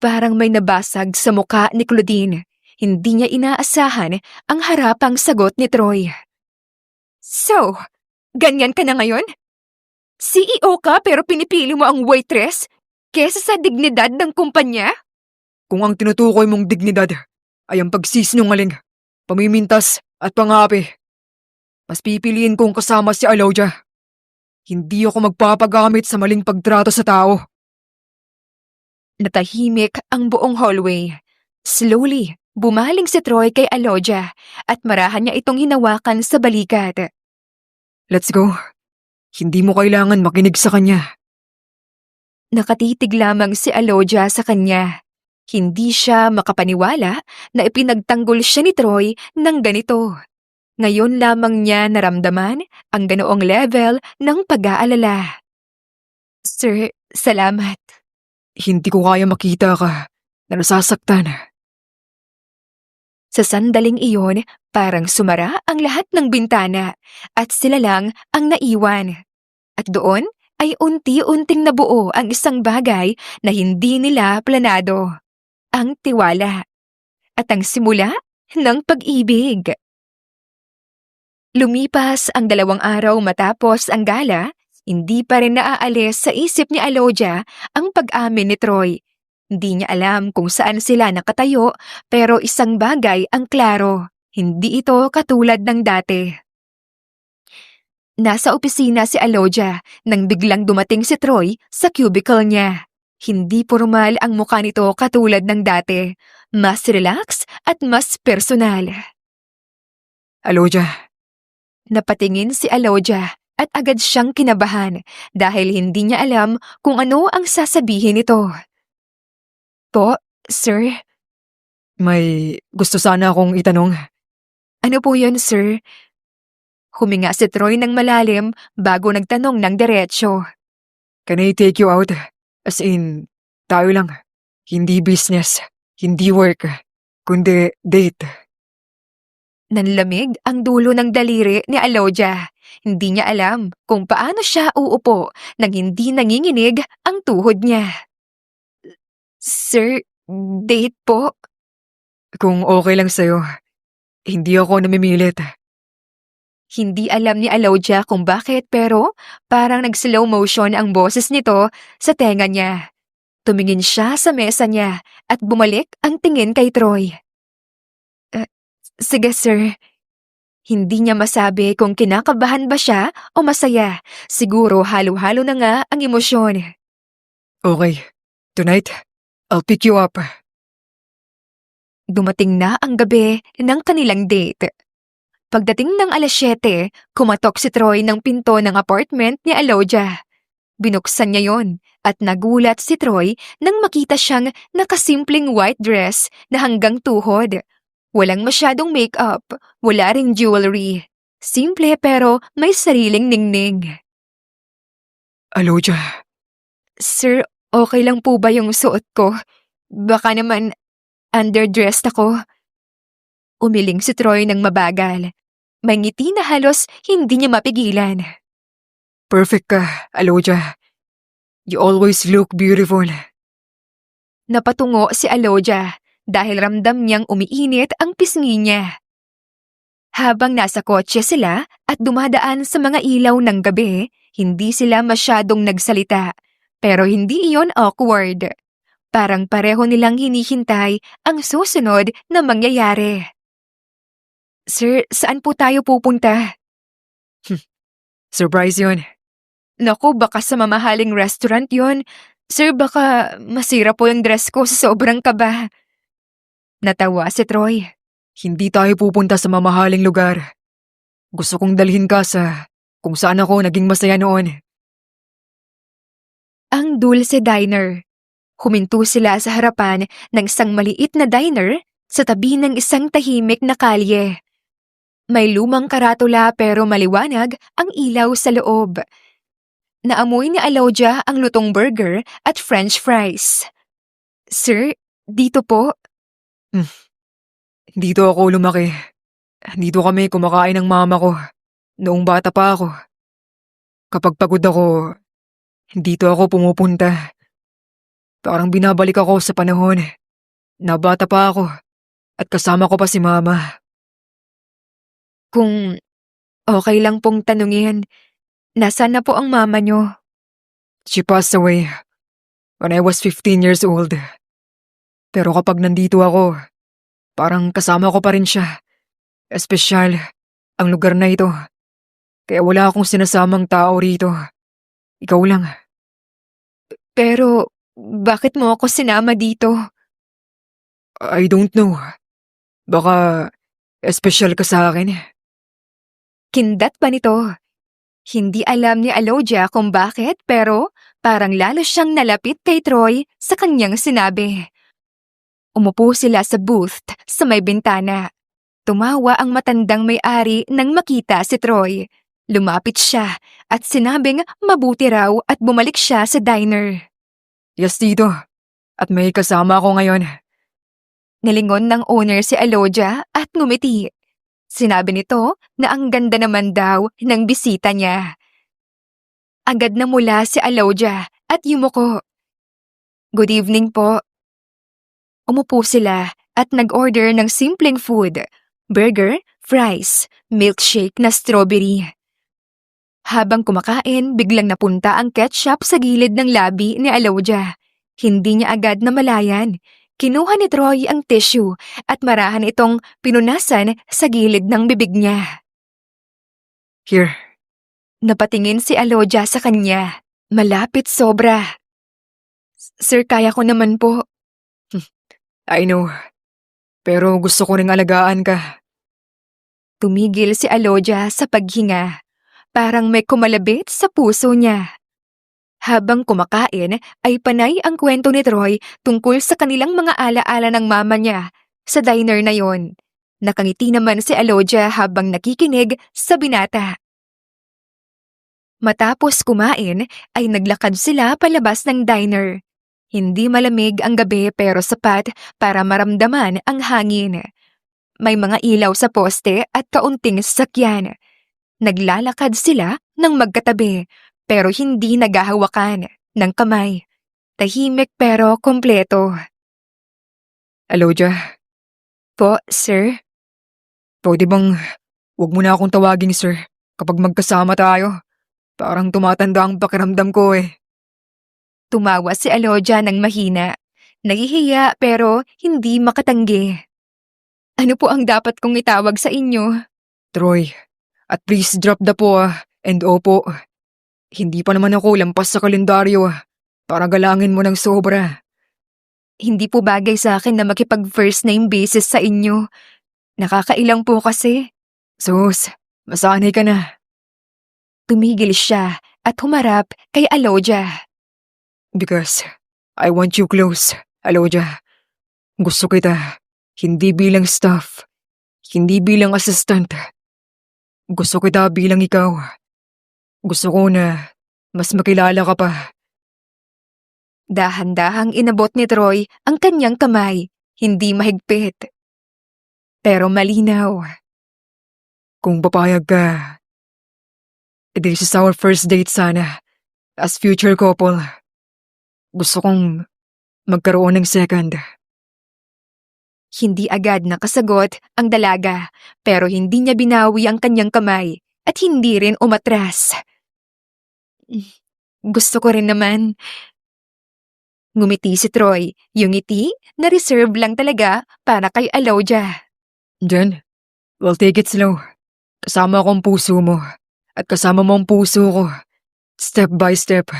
Parang may nabasag sa muka ni Claudine. Hindi niya inaasahan ang harapang sagot ni Troy. So, ganyan ka na ngayon? CEO ka pero pinipili mo ang waitress kesa sa dignidad ng kumpanya? Kung ang tinutukoy mong dignidad ay ang pagsisinungaling, pamimintas at pangapi, mas pipiliin kong kasama si Aloja. Hindi ako magpapagamit sa maling pagtrato sa tao. Natahimik ang buong hallway. Slowly, bumaling si Troy kay Aloja at marahan niya itong hinawakan sa balikat. Let's go. Hindi mo kailangan makinig sa kanya. Nakatitig lamang si Aloja sa kanya. Hindi siya makapaniwala na ipinagtanggol siya ni Troy ng ganito. Ngayon lamang niya naramdaman ang ganoong level ng pag-aalala. Sir, salamat. Hindi ko kaya makita ka na nasasaktan. Sa sandaling iyon, parang sumara ang lahat ng bintana at sila lang ang naiwan. At doon ay unti-unting nabuo ang isang bagay na hindi nila planado. Ang tiwala. At ang simula ng pag-ibig. Lumipas ang 2 araw matapos ang gala, hindi pa rin naaalis sa isip ni Alodia ang pag-amin ni Troy. Hindi niya alam kung saan sila nakatayo, pero isang bagay ang klaro. Hindi ito katulad ng dati. Nasa opisina si Alodia nang biglang dumating si Troy sa cubicle niya. Hindi formal ang mukha nito katulad ng dati. Mas relax at mas personal. Alodia, Napatingin si Alodia at agad siyang kinabahan dahil hindi niya alam kung ano ang sasabihin nito. Po, sir? may gusto sana akong itanong. Ano po yun, sir? Huminga si Troy ng malalim bago nagtanong ng diretsyo. Can I take you out? As in, tayo lang. Hindi business, hindi work, kundi date. Nanlamig ang dulo ng daliri ni Alodia. Hindi niya alam kung paano siya uupo nang hindi nanginginig ang tuhod niya. Sir, date po? Kung okay lang sa'yo, hindi ako namimilit. Hindi alam ni Alodia kung bakit pero parang nag-slow motion ang boses nito sa tenga niya. Tumingin siya sa mesa niya at bumalik ang tingin kay Troy. Sige sir. Hindi niya masabi kung kinakabahan ba siya o masaya. Siguro halo-halo na nga ang emosyon. Okay, tonight, I'll pick you up. Dumating na ang gabi ng kanilang date. Pagdating ng 7:00, kumatok si Troy ng pinto ng apartment ni Alodia. Binuksan niya yon at nagulat si Troy nang makita siyang nakasimpleng white dress na hanggang tuhod. Walang masyadong makeup, wala ring jewelry. Simple pero may sariling ningning. Alodia, Sir, okay lang po ba yung suot ko? Baka naman underdressed ako. Umiling si Troy ng mabagal. May ngiti na halos hindi niya mapigilan. perfect ka, Alodia. You always look beautiful. Napatungo si Alodia dahil ramdam niyang umiinit ang pisngi niya. Habang nasa kotse sila at dumadaan sa mga ilaw ng gabi, hindi sila masyadong nagsalita. Pero hindi iyon awkward. Parang pareho nilang hinihintay ang susunod na mangyayari. Sir, saan po tayo pupunta? Surprise yun. Naku, baka sa mamahaling restaurant yon. Sir, baka masira po yung dress ko sa sobrang kaba. Natawa si Troy. Hindi tayo pupunta sa mamahaling lugar. Gusto kong dalhin ka sa kung saan ako naging masaya noon. Ang Dulce Diner. Huminto sila sa harapan ng isang maliit na diner sa tabi ng isang tahimik na kalye. May lumang karatula pero maliwanag ang ilaw sa loob. Naamoy ni Alodia ang lutong burger at french fries. Sir, dito po. Dito ako lumaki. Dito kami kumakain ng mama ko. Noong bata pa ako. Kapag pagod ako, dito ako pumupunta. Parang binabalik ako sa panahon na bata pa ako at kasama ko pa si mama. Kung okay lang pong tanungin, nasaan na po ang mama niyo? She passed away when I was 15 years old. Pero kapag nandito ako, parang kasama ko pa rin siya. Espesyal ang lugar na ito. Kaya wala akong sinasamang tao rito. Ikaw lang. Pero bakit mo ako sinama dito? I don't know. Baka espesyal ka sa akin. Kindat pa nito. Hindi alam ni Alodia kung bakit pero parang lalo siyang nalapit kay Troy sa kanyang sinabi. Umupo sila sa booth sa may bintana. Tumawa ang matandang may-ari nang makita si Troy. Lumapit siya at sinabing mabuti raw at bumalik siya sa diner. Yes, tito. At may kasama ako ngayon. Nilingon ng owner si Alodia at ngumiti. Sinabi nito na ang ganda naman daw ng bisita niya. agad na mula si Alodia at yumuko. Good evening po. Umupo sila at nag-order ng simpleng food, burger, fries, milkshake na strawberry. Habang kumakain, biglang napunta ang ketchup sa gilid ng labi ni Alodia. Hindi niya agad namalayan. Kinuha ni Troy ang tissue at marahan itong pinunasan sa gilid ng bibig niya. Here. Napatingin si Alodia sa kanya. Malapit sobra. Sir, kaya ko naman po. I know. Pero gusto ko ring alagaan ka. Tumigil si Alodia sa paghinga. Parang may kumalabit sa puso niya. Habang kumakain ay panay ang kwento ni Troy tungkol sa kanilang mga alaala ng mama niya sa diner na yon. Nakangiti naman si Alodia habang nakikinig sa binata. Matapos kumain ay naglakad sila palabas ng diner. Hindi malamig ang gabi pero sapat para maramdaman ang hangin. May mga ilaw sa poste at kaunting sasakyan. Naglalakad sila ng magkatabi pero hindi naghahawakan ng kamay. Tahimik pero kompleto. Alodia, Po, sir? pwede bang huwag mo na akong tawaging sir kapag magkasama tayo? Parang tumatanda ang pakiramdam ko eh. Tumawa si Alodia ng mahina. Nahihiya pero hindi makatanggi. Ano po ang dapat kong itawag sa inyo? Troy, at please drop the po and opo. Hindi pa naman ako lampas sa kalendaryo para galangin mo ng sobra. Hindi po bagay sa akin na makipag-first name basis sa inyo. Nakakailang po kasi. Sus, masanay ka na. Tumigil siya at humarap kay Alodia. Because I want you close, Alodia. Gusto kita, hindi bilang staff, hindi bilang assistant. Gusto kita bilang ikaw. Gusto ko na mas makilala ka pa. Dahan-dahang inabot ni Troy ang kanyang kamay, hindi mahigpit. Pero malinaw. Kung papayag ka, this is our first date sana, as future couple. Gusto kong magkaroon ng second. Hindi agad nakasagot ang dalaga, pero hindi niya binawi ang kanyang kamay at hindi rin umatras. Gusto ko rin naman. Ngumiti si Troy, yung ngiti na reserve lang talaga para kay Alodia. Then, we'll take it slow. Kasama ko ang puso mo, at kasama mo ang puso ko. Step by step.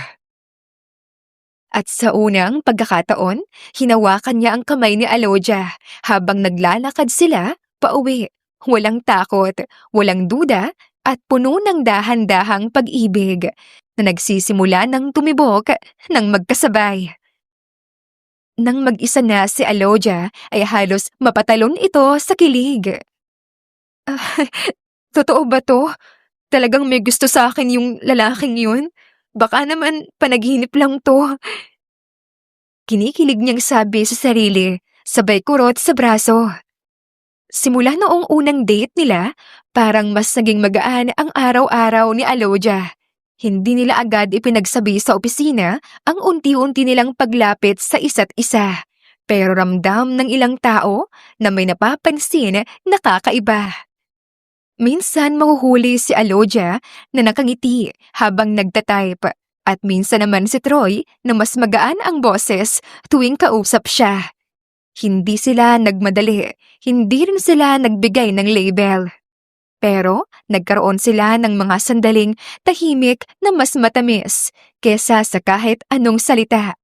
At sa unang pagkakataon, hinawakan niya ang kamay ni Alodia habang naglalakad sila pauwi. Walang takot, walang duda, at puno ng dahan-dahang pag-ibig na nagsisimula ng tumibok ng magkasabay. Nang mag-isa na si Alodia ay halos mapatalon ito sa kilig. Ah, totoo ba to? Talagang may gusto sa akin yung lalaking yun? Baka naman panaginip lang to. Kinikilig niyang sabi sa sarili, sabay kurot sa braso. Simula noong unang date nila, parang mas naging magaan ang araw-araw ni Alodia. Hindi nila agad ipinagsabi sa opisina ang unti-unti nilang paglapit sa isa't isa. Pero ramdam ng ilang tao na may napapansin na kakaiba. Minsan mahuhuli si Alodia na nakangiti habang nagtatype at minsan naman si Troy na mas magaan ang boses tuwing kausap siya. Hindi sila nagmadali, hindi rin sila nagbigay ng label. Pero nagkaroon sila ng mga sandaling tahimik na mas matamis kesa sa kahit anong salita.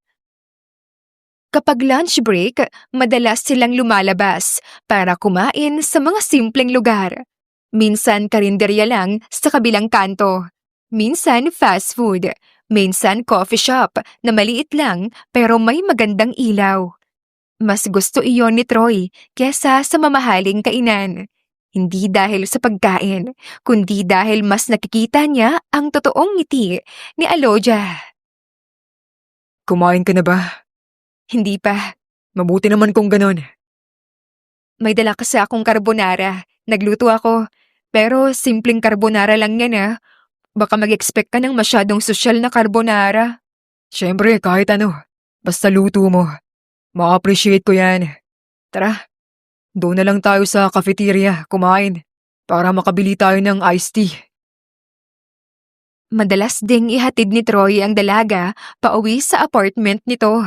Kapag lunch break, madalas silang lumalabas para kumain sa mga simpleng lugar. Minsan karinderya lang sa kabilang kanto. Minsan fast food. Minsan coffee shop na maliit lang pero may magandang ilaw. Mas gusto iyon ni Troy kesa sa mamahaling kainan. Hindi dahil sa pagkain, kundi dahil mas nakikita niya ang totoong ngiti ni Alodia. Kumain ka na ba? Hindi pa. Mabuti naman kung ganon. May dala kasi akong carbonara. Nagluto ako. Pero simpleng carbonara lang yan ah. Baka mag-expect ka ng masyadong sosyal na carbonara. Siyempre, kahit ano. Basta luto mo. Ma-appreciate ko yan. Tara, doon na lang tayo sa cafeteria kumain para makabili tayo ng iced tea. Madalas ding ihatid ni Troy ang dalaga pauwi sa apartment nito.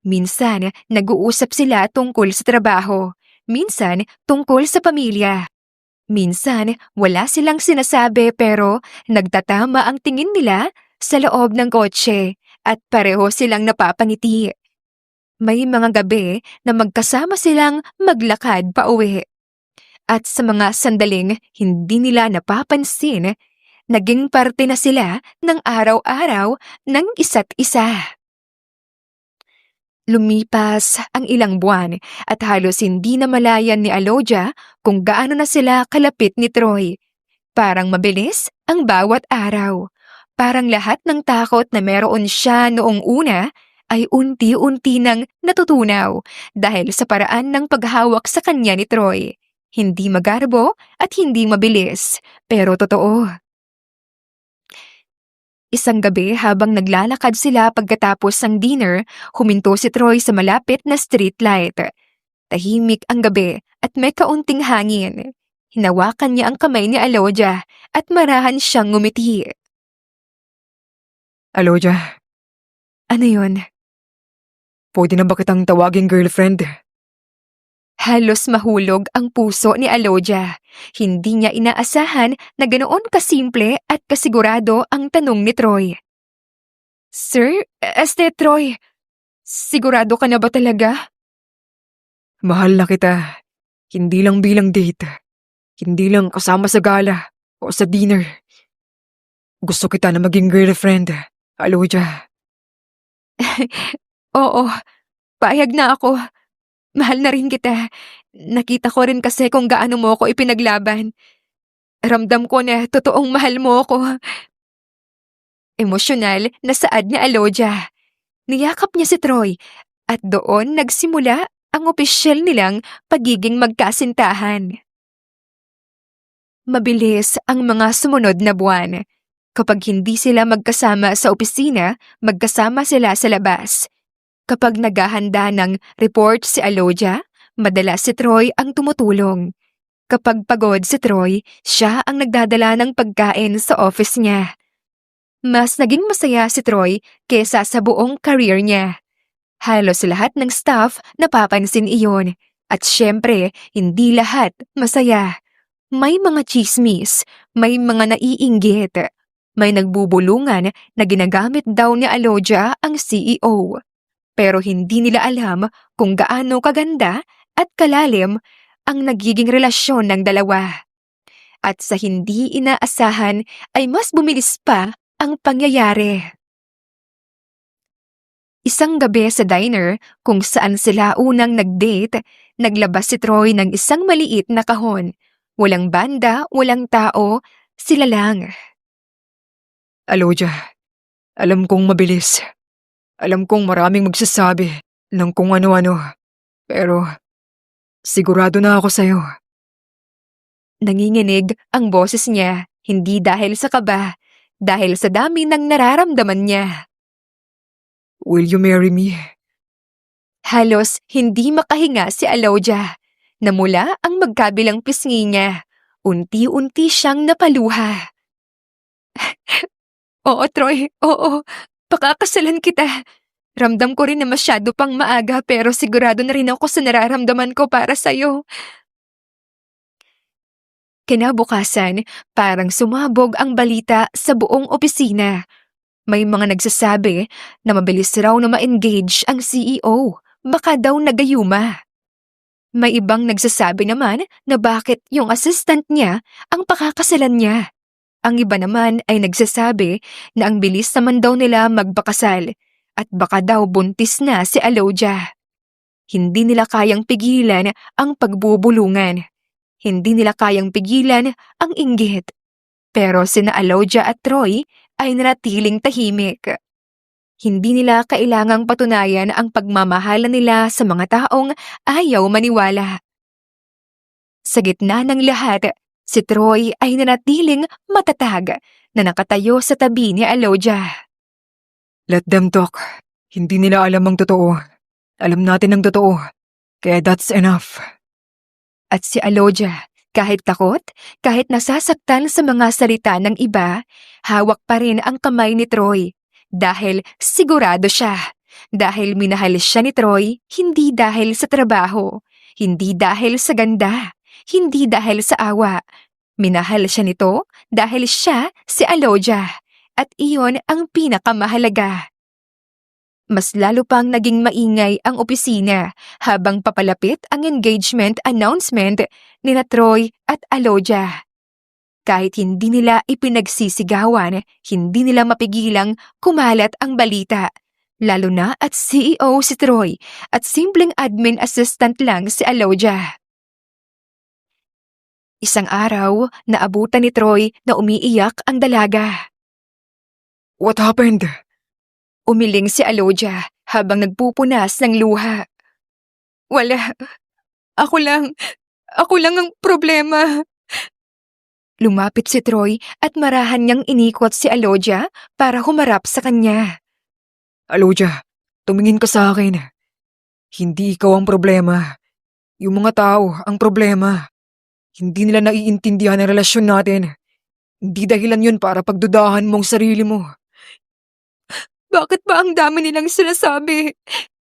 Minsan, nag-uusap sila tungkol sa trabaho. Minsan, tungkol sa pamilya. Minsan, wala silang sinasabi pero nagtatama ang tingin nila sa loob ng kotse at pareho silang napapangiti. May mga gabi na magkasama silang maglakad pauwi. At sa mga sandaling hindi nila napapansin, naging parte na sila ng araw-araw ng isa't isa. Lumipas ang ilang buwan at halos hindi na malayan ni Alodia kung gaano na sila kalapit ni Troy. Parang mabilis ang bawat araw. Parang lahat ng takot na meron siya noong una ay unti-unti nang natutunaw dahil sa paraan ng paghawak sa kanya ni Troy. Hindi magarbo at hindi mabilis, pero totoo. Isang gabi habang naglalakad sila pagkatapos ng dinner, huminto si Troy sa malapit na streetlight. Tahimik ang gabi at may kaunting hangin. Hinawakan niya ang kamay ni Alodia at marahan siyang ngumiti. Alodia, Ano yun? pwede na ba kitang tawaging girlfriend? Halos mahulog ang puso ni Alodia. Hindi niya inaasahan na ganoon kasimple at kasigurado ang tanong ni Troy. Sir, Troy, sigurado ka na ba talaga? Mahal na kita. Hindi lang bilang date. Hindi lang kasama sa gala o sa dinner. Gusto kita na maging girlfriend, Alodia. Oo, payag na ako. Mahal na rin kita. Nakita ko rin kasi kung gaano mo ako ipinaglaban. Ramdam ko na totoong mahal mo ako. Emosyonal na saad ni Alodia. Niyakap niya si Troy at doon nagsimula ang opisyal nilang pagiging magkasintahan. Mabilis ang mga sumunod na buwan. Kapag hindi sila magkasama sa opisina, magkasama sila sa labas. Kapag naghahanda ng report si Alodia, madalas si Troy ang tumutulong. Kapag pagod si Troy, siya ang nagdadala ng pagkain sa office niya. Mas naging masaya si Troy kesa sa buong career niya. Halos lahat ng staff napapansin iyon. At syempre, hindi lahat masaya. May mga chismis, may mga naiinggit. May nagbubulungan na ginagamit daw ni Alodia ang CEO. Pero hindi nila alam kung gaano kaganda at kalalim ang nagiging relasyon ng dalawa. At sa hindi inaasahan ay mas bumilis pa ang pangyayari. Isang gabi sa diner kung saan sila unang nag-date, naglabas si Troy ng isang maliit na kahon. Walang banda, walang tao, sila lang. Alodia, alam kong mabilis. Alam kong maraming magsasabi ng kung ano-ano. Pero, sigurado na ako sa'yo. Nanginginig ang boses niya, hindi dahil sa kaba, dahil sa dami ng nararamdaman niya. Will you marry me? Halos hindi makahinga si Alodia. Namula ang magkabilang pisngi niya. Unti-unti siyang napaluha. Oo, Troy, oo. Pakakasalan kita. Ramdam ko rin na masyado pang maaga pero sigurado na rin ako sa nararamdaman ko para sa'yo. Kinabukasan, parang sumabog ang balita sa buong opisina. May mga nagsasabi na mabilis raw na ma-engage ang CEO. Baka daw nagayuma. May ibang nagsasabi naman na bakit yung assistant niya ang pakakasalan niya. Ang iba naman ay nagsasabi na ang bilis naman daw nila magpakasal at baka daw buntis na si Alodia. Hindi nila kayang pigilan ang pagbubulungan. Hindi nila kayang pigilan ang inggit. Pero sina Alodia at Troy ay nanatiling tahimik. Hindi nila kailangang patunayan ang pagmamahala nila sa mga taong ayaw maniwala. Sa gitna ng lahat, si Troy ay nanatiling matatag, na nakatayo sa tabi ni Alodia. Let them talk. Hindi nila alam ang totoo. Alam natin ang totoo. Kaya that's enough. At si Alodia, kahit takot, kahit nasasaktan sa mga salita ng iba, hawak pa rin ang kamay ni Troy. Dahil sigurado siya. Dahil minahal siya ni Troy, hindi dahil sa trabaho, hindi dahil sa ganda, hindi dahil sa awa. Minahal siya nito dahil siya si Alodia. At iyon ang pinakamahalaga. Mas lalo pang naging maingay ang opisina habang papalapit ang engagement announcement ni Troy at Alodia. Kahit hindi nila ipinagsisigawan, hindi nila mapigilang kumalat ang balita. Lalo na at CEO si Troy at simpleng admin assistant lang si Alodia. Isang araw, naabutan ni Troy na umiiyak ang dalaga. What happened? Umiling si Alodia habang nagpupunas ng luha. Wala. Ako lang ang problema. Lumapit si Troy at marahan niyang inikot si Alodia para humarap sa kanya. Alodia, tumingin ka sa akin. Hindi ikaw ang problema. Yung mga tao ang problema. Hindi nila naiintindihan ang relasyon natin. Hindi dahilan yun para pagdudahan mong sarili mo. Bakit ba ang dami nilang sinasabi?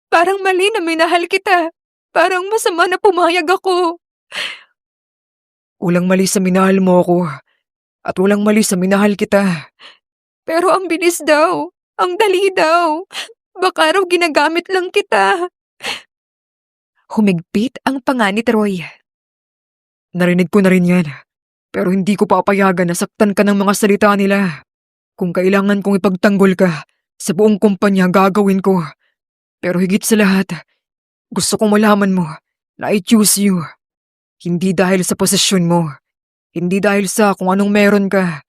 Parang mali na minahal kita. Parang masama na pumayag ako. Walang mali sa minahal mo ako. At walang mali sa minahal kita. Pero ang bilis daw. Ang dali daw. Baka raw ginagamit lang kita. Humigpit ang panga ni Troy. Narinig ko na rin yan. Pero hindi ko papayagan na saktan ka ng mga salita nila. Kung kailangan kong ipagtanggol ka, sa buong kumpanya gagawin ko. Pero higit sa lahat, gusto kong malaman mo na I choose you. Hindi dahil sa posisyon mo. Hindi dahil sa kung anong meron ka.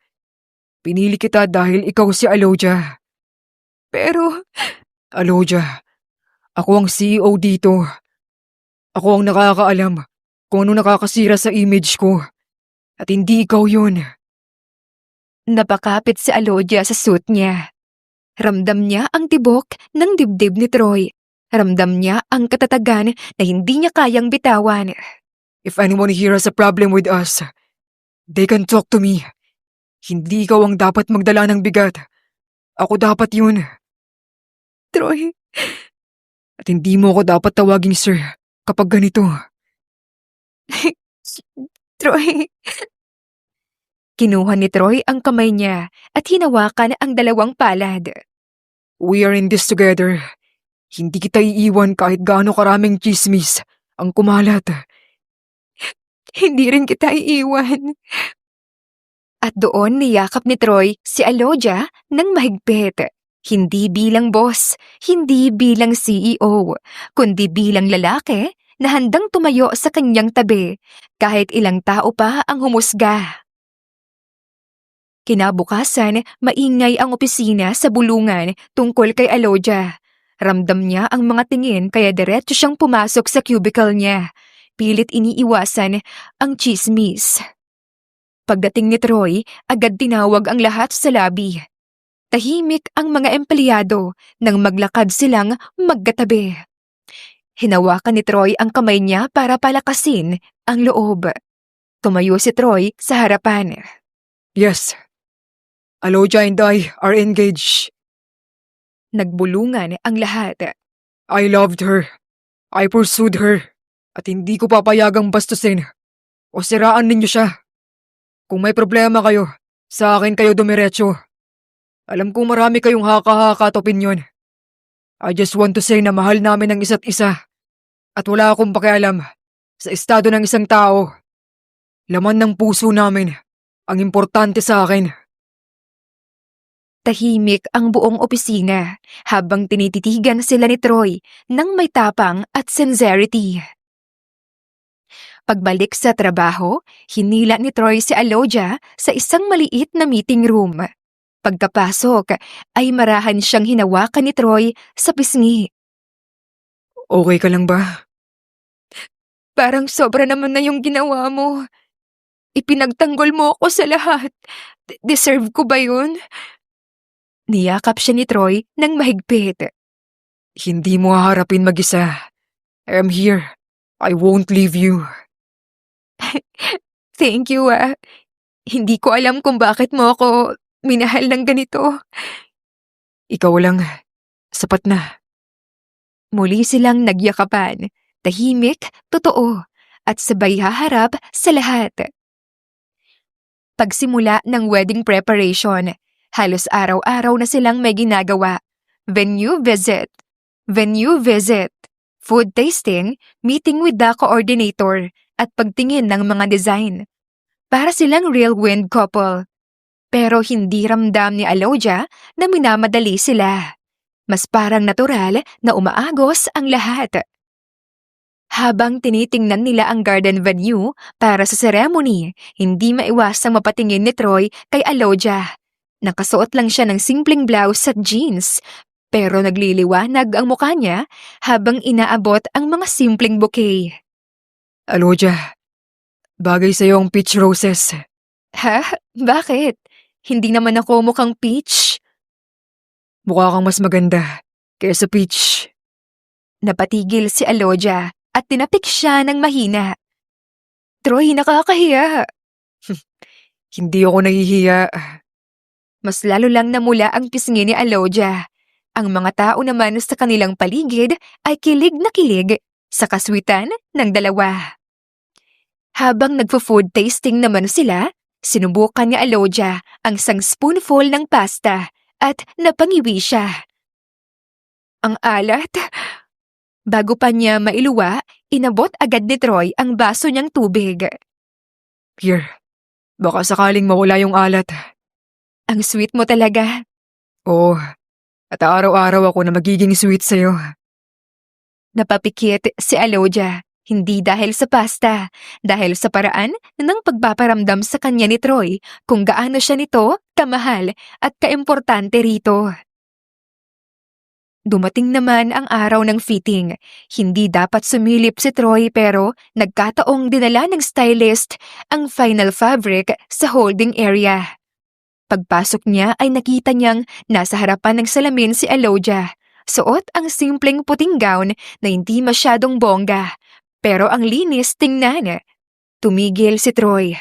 Pinili kita dahil ikaw si Alodia. Pero, Alodia, ako ang CEO dito. Ako ang nakakaalam kung ano nakakasira sa image ko. At hindi ikaw yun. napakapit si Alodia sa suit niya. Ramdam niya ang tibok ng dibdib ni Troy. Ramdam niya ang katatagan na hindi niya kayang bitawan. If anyone here has a problem with us, they can talk to me. Hindi ikaw ang dapat magdala ng bigat. Ako dapat yun. Troy, At hindi mo ako dapat tawaging sir kapag ganito. Troy. Kinuha ni Troy ang kamay niya at hinawakan ang dalawang palad. We are in this together. Hindi kita iiwan kahit gaano karaming chismis ang kumalat. Hindi rin kita iiwan. At doon niyakap ni Troy si Alodia ng mahigpit. Hindi bilang boss, hindi bilang CEO, kundi bilang lalaki na handang tumayo sa kanyang tabi kahit ilang tao pa ang humusga. Kinabukasan, maingay ang opisina sa bulungan tungkol kay Alodia. Ramdam niya ang mga tingin kaya diretso siyang pumasok sa cubicle niya. Pilit iniiwasan ang chismis. Pagdating ni Troy, agad tinawag ang lahat sa lobby. Tahimik ang mga empleyado nang maglakad silang magkatabi. Hinawakan ni Troy ang kamay niya para palakasin ang loob. Tumayo si Troy sa harapan. Yes. Alodia and I are engaged. Nagbulungan ang lahat. I loved her. I pursued her. At hindi ko papayagang bastusin o siraan ninyo siya. Kung may problema kayo, sa akin kayo dumiretso. Alam kong marami kayong haka-haka at opinyon. I just want to say na mahal namin ang isa't isa. At wala akong pakialam sa estado ng isang tao. Laman ng puso namin ang importante sa akin. Tahimik ang buong opisina habang tinititigan sila ni Troy ng may tapang at sincerity. Pagbalik sa trabaho, hinila ni Troy si Alodia sa isang maliit na meeting room. Pagkapasok, ay marahan siyang hinawakan ni Troy sa pisngi. Okay ka lang ba? Parang sobra naman na yung ginawa mo. Ipinagtanggol mo ako sa lahat. Deserve ko ba yun? Niyakap siya ni Troy ng mahigpit. Hindi mo haharapin mag-isa. I am here. I won't leave you. Thank you Hindi ko alam kung bakit mo ako minahal ng ganito. Ikaw lang. Sapat na. Muli silang nagyakapan. Tahimik, totoo, at sabay haharap sa lahat. Pagsimula ng wedding preparation, halos araw-araw na silang may ginagawa. Venue visit, food tasting, meeting with the coordinator, at pagtingin ng mga design. Para silang real wind couple. Pero hindi ramdam ni Alodia na minamadali sila. Mas parang natural na umaagos ang lahat. Habang tinitingnan nila ang garden venue para sa ceremony, hindi maiwasang mapatingin ni Troy kay Alodia. Nakasuot lang siya ng simpleng blouse at jeans, pero nagliliwanag ang mukha niya habang inaabot ang mga simpleng bouquet. Alodia, bagay sa'yo ang peach roses. Ha? Bakit? Hindi naman ako mukhang peach. Mukha kang mas maganda kaysa peach. Napatigil si Alodia at tinapik siya ng mahina. Troy, nakakahiya. Hindi ako nahihiya. Mas lalo lang namula ang pisngi ni Alodia. Ang mga tao naman sa kanilang paligid ay kilig na kilig sa kaswitan ng dalawa. Habang nagfo-food tasting naman sila, sinubukan ni Alodia ang isang spoonful ng pasta at napangiwi siya. Ang alat. Bago pa niya mailuwa, inabot agad ni Troy ang baso niyang tubig. Here, baka sakaling mawala yung alat. Ang sweet mo talaga. Oo, at araw-araw ako na magiging sweet sa'yo. Napapikit si Alodia, hindi dahil sa pasta, dahil sa paraan ng pagpaparamdam sa kanya ni Troy kung gaano siya nito kamahal at kaimportante rito. Dumating naman ang araw ng fitting. Hindi dapat sumilip si Troy pero nagkataong dinala ng stylist ang final fabric sa holding area. Pagpasok niya ay nakita niyang nasa harapan ng salamin si Alodia. Suot ang simpleng puting gown na hindi masyadong bongga, pero ang linis tingnan. Tumigil si Troy.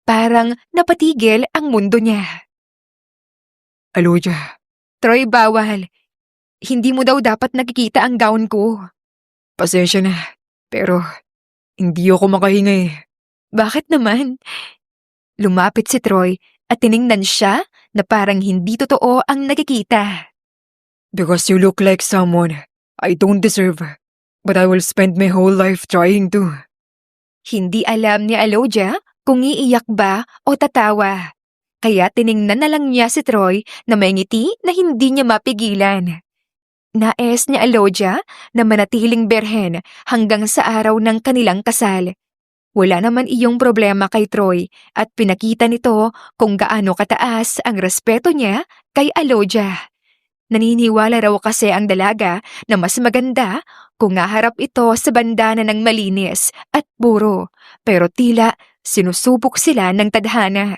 Parang napatigil ang mundo niya. Alodia. Troy, bawal. Hindi mo daw dapat nakikita ang gown ko. Pasensya na, pero hindi ako makahinga eh. Bakit naman? Lumapit si Troy at tiningnan siya na parang hindi totoo ang nakikita. Because you look like someone I don't deserve, but I will spend my whole life trying to. Hindi alam ni Alodia kung iiyak ba o tatawa. Kaya tiningnan na lang niya si Troy na may ngiti na hindi niya mapigilan. Nais ni Alodia na manatiling berhen hanggang sa araw ng kanilang kasal. Wala naman iyong problema kay Troy at pinakita nito kung gaano kataas ang respeto niya kay Alodia. Naniniwala raw kasi ang dalaga na mas maganda kung haharap ito sa bandana ng malinis at puro, pero tila sinusubok sila ng tadhana.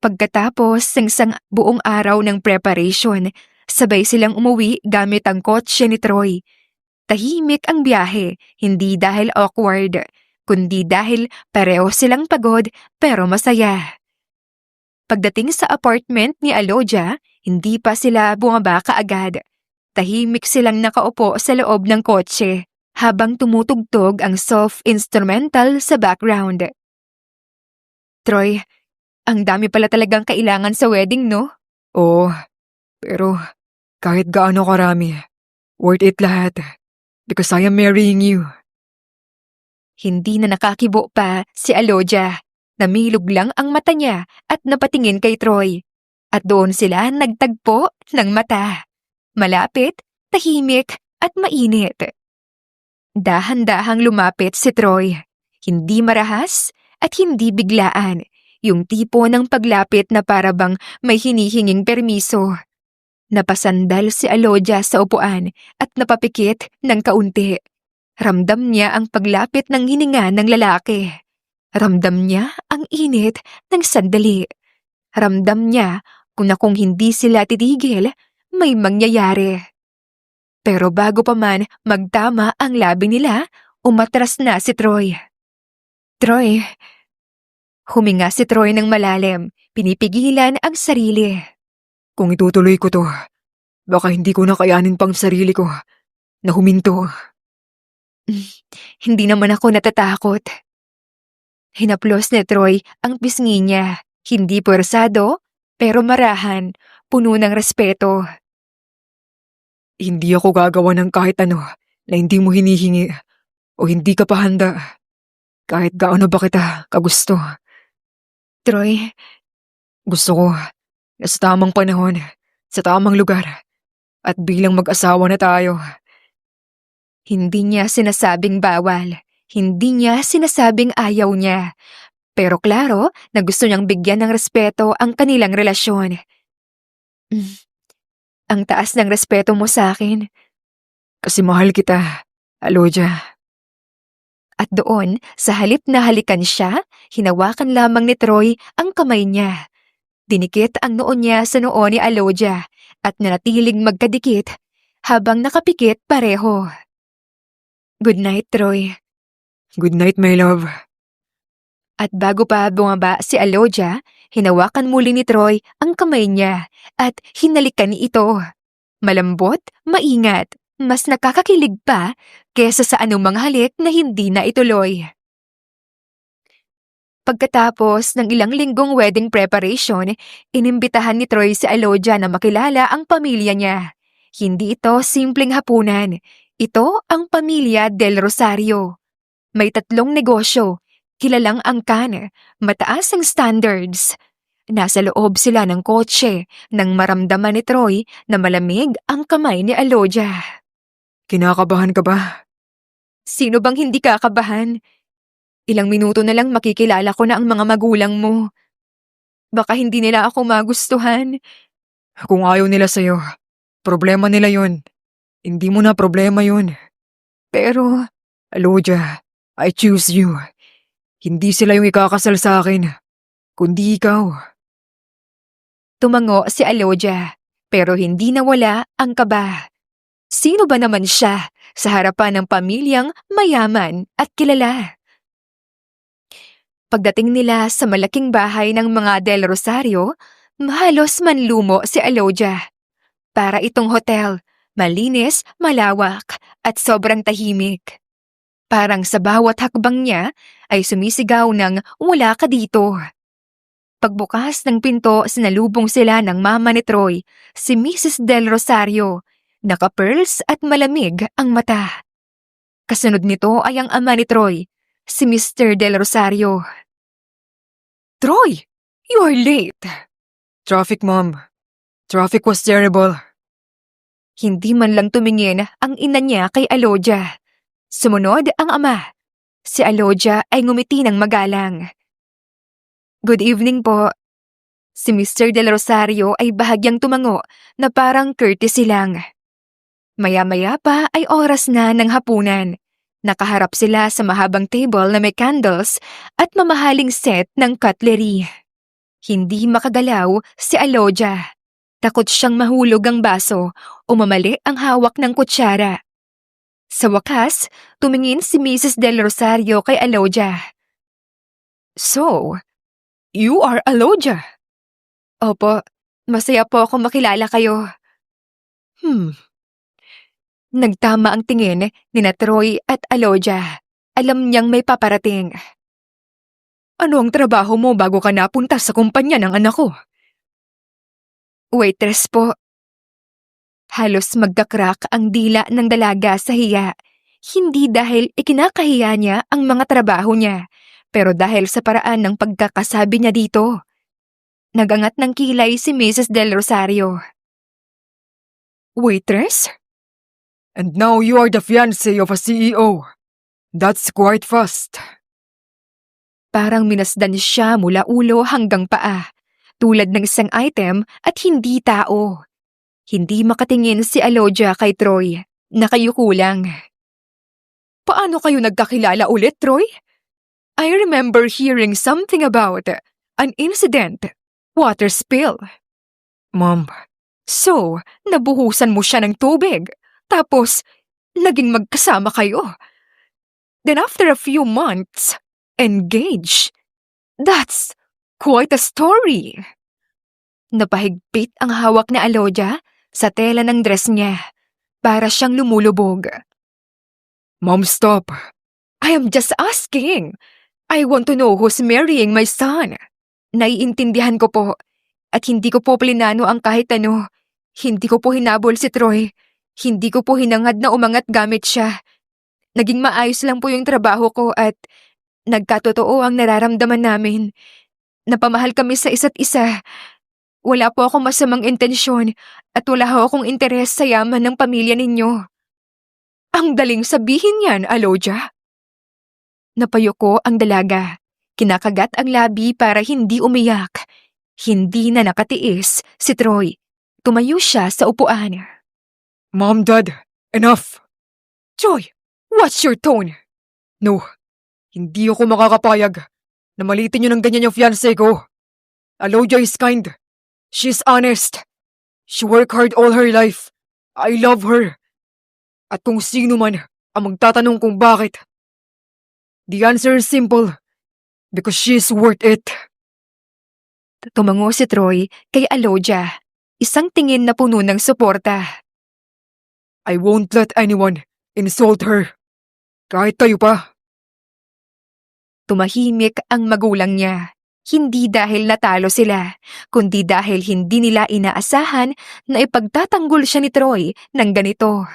Pagkatapos ng isang buong araw ng preparation, sabay silang umuwi gamit ang kotse ni Troy. Tahimik ang biyahe, hindi dahil awkward, kundi dahil pareho silang pagod pero masaya. Pagdating sa apartment ni Alodia, hindi pa sila bumaba kaagad. Tahimik silang nakaupo sa loob ng kotse habang tumutugtog ang soft instrumental sa background. Troy, ang dami pala talagang kailangan sa wedding, no? Oo, pero kahit gaano karami, worth it lahat. Because I am marrying you. Hindi na nakakibo pa si Alodia. Namilog lang ang mata niya at napatingin kay Troy. At doon sila nagtagpo ng mata. Malapit, tahimik at mainit. Dahan-dahang lumapit si Troy. Hindi marahas at hindi biglaan. Yung tipo ng paglapit na parabang may hinihinging permiso. Napasandal si Alodia sa upuan at napapikit ng kaunti. Ramdam niya ang paglapit ng hininga ng lalaki. Ramdam niya ang init ng sandali. Ramdam niya kung hindi sila titigil, may mangyayari. Pero bago pa man magtama ang labi nila, umatras na si Troy. Troy. Huminga si Troy ng malalim, pinipigilan ang sarili. Kung itutuloy ko to, baka hindi ko na kayanin pang sarili ko na huminto. Hindi naman ako natatakot. Hinaplos ni Troy ang pisngi niya, hindi puwersado, pero marahan, puno ng respeto. Hindi ako gagawa ng kahit ano na hindi mo hinihingi o hindi ka pa handa. Kahit gaano ba kita kagusto. Troy, Gusto ko na sa tamang panahon, sa tamang lugar, at bilang mag-asawa na tayo. hindi niya sinasabing bawal. Hindi niya sinasabing ayaw niya. Pero klaro na gusto niyang bigyan ng respeto ang kanilang relasyon. Ang taas ng respeto mo sa akin. Kasi mahal kita, Alodia. At doon, sa halip na halikan siya, hinawakan lamang ni Troy ang kamay niya. Dinikit ang noo niya sa noo ni Alodia at nanatiling magkadikit habang nakapikit pareho. Good night, Troy. Good night, my love. At bago pa bumaba si Alodia, hinawakan muli ni Troy ang kamay niya at hinalikan ni ito. Malambot, maingat, mas nakakakilig pa kesa sa anumang halik na hindi na ituloy. Pagkatapos ng ilang linggong wedding preparation, inimbitahan ni Troy si Alodia na makilala ang pamilya niya. Hindi ito simpleng hapunan. Ito ang pamilya Del Rosario. May 3 negosyo, kilalang angkan, mataas ang standards. Nasa loob sila ng kotse nang maramdaman ni Troy na malamig ang kamay ni Alodia. Kinakabahan ka ba? Sino bang hindi kakabahan? Ilang minuto na lang makikilala ko na ang mga magulang mo. Baka hindi nila ako magustuhan. Kung ayaw nila sa'yo, problema nila yun. Hindi mo na problema yun. Pero Alodia, I choose you. Hindi sila yung ikakasal sa akin, kundi ikaw. tumango si Alodia, pero hindi nawala ang kaba. Sino ba naman siya sa harapan ng pamilyang mayaman at kilala? Pagdating nila sa malaking bahay ng mga Del Rosario, halos manlumo si Alodia. Para itong hotel, malinis, malawak, at sobrang tahimik. Parang sa bawat hakbang niya ay sumisigaw ng wala ka dito. Pagbukas ng pinto, sinalubong sila ng mama ni Troy, si Mrs. Del Rosario. Naka-pearls at malamig ang mata. Kasunod nito ay ang ama ni Troy, si Mr. Del Rosario. Troy! You are late! Traffic, Mom. Traffic was terrible. Hindi man lang tumingin ang ina niya kay Alodia. Sumunod ang ama. Si Alodia ay ngumiti ng magalang. Good evening po. Si Mr. Del Rosario ay bahagyang tumango na parang courtesy lang. Maya-maya pa ay oras na ng hapunan. Nakaharap sila sa mahabang table na may candles at mamahaling set ng cutlery. Hindi makagalaw si Alodia. Takot siyang mahulog ang baso o mamali ang hawak ng kutsara. Sa wakas, tumingin si Mrs. Del Rosario kay Alodia. So, you are Alodia? Opo, masaya po akong makilala kayo. Nagtama ang tingin ni Troy at Alodia. Alam niyang may paparating. Ano ang trabaho mo bago ka napunta sa kumpanya ng anak ko? Waitress po. Halos magkakrak ang dila ng dalaga sa hiya. Hindi dahil ikinakahiya niya ang mga trabaho niya, pero dahil sa paraan ng pagkakasabi niya dito. Nagangat ng kilay si Mrs. Del Rosario. Waitress? And now you are the fiancé of a CEO. That's quite fast. Parang minasdan siya mula ulo hanggang paa, tulad ng isang item at hindi tao. Hindi makatingin si Alodia kay Troy, nakayuko lang. Paano kayo nagkakilala ulit, Troy? I remember hearing something about an incident, water spill. Ma'am, So, nabuhusan mo siya ng tubig. Tapos, naging magkasama kayo. Then after a few months, engaged. That's quite a story. Napahigpit ang hawak ni Alodia sa tela ng dress niya para siyang lumulubog. Ma'am, stop. I am just asking. I want to know who's marrying my son. Naiintindihan ko po at hindi ko po plinano ang kahit ano. Hindi ko po hinabol si Troy. Hindi ko po hinangad na umangat gamit siya. Naging maayos lang po yung trabaho ko at nagkatotoo ang nararamdaman namin. Napamahal kami sa isa't isa. Wala po akong masamang intensyon at wala ho akong interes sa yaman ng pamilya ninyo. Ang daling sabihin yan, Alodia. Napayuko ang dalaga. Kinakagat ang labi para hindi umiyak. Hindi na nakatiis si Troy. Tumayo siya sa upuan. Mom, Dad, enough. Troy, what's your tone? No, hindi ako makakapayag na malitin niyo ng ganyan yung fiancé ko. Alodia is kind. She's honest. She worked hard all her life. I love her. At kung sino man ang magtatanong kung bakit, the answer is simple. Because she's worth it. Tumango si Troy kay Alodia. Isang tingin na puno ng suporta. I won't let anyone insult her. Kahit kayo pa. Tumahimik ang magulang niya. Hindi dahil natalo sila, kundi dahil hindi nila inaasahan na ipagtatanggol siya ni Troy ng ganito.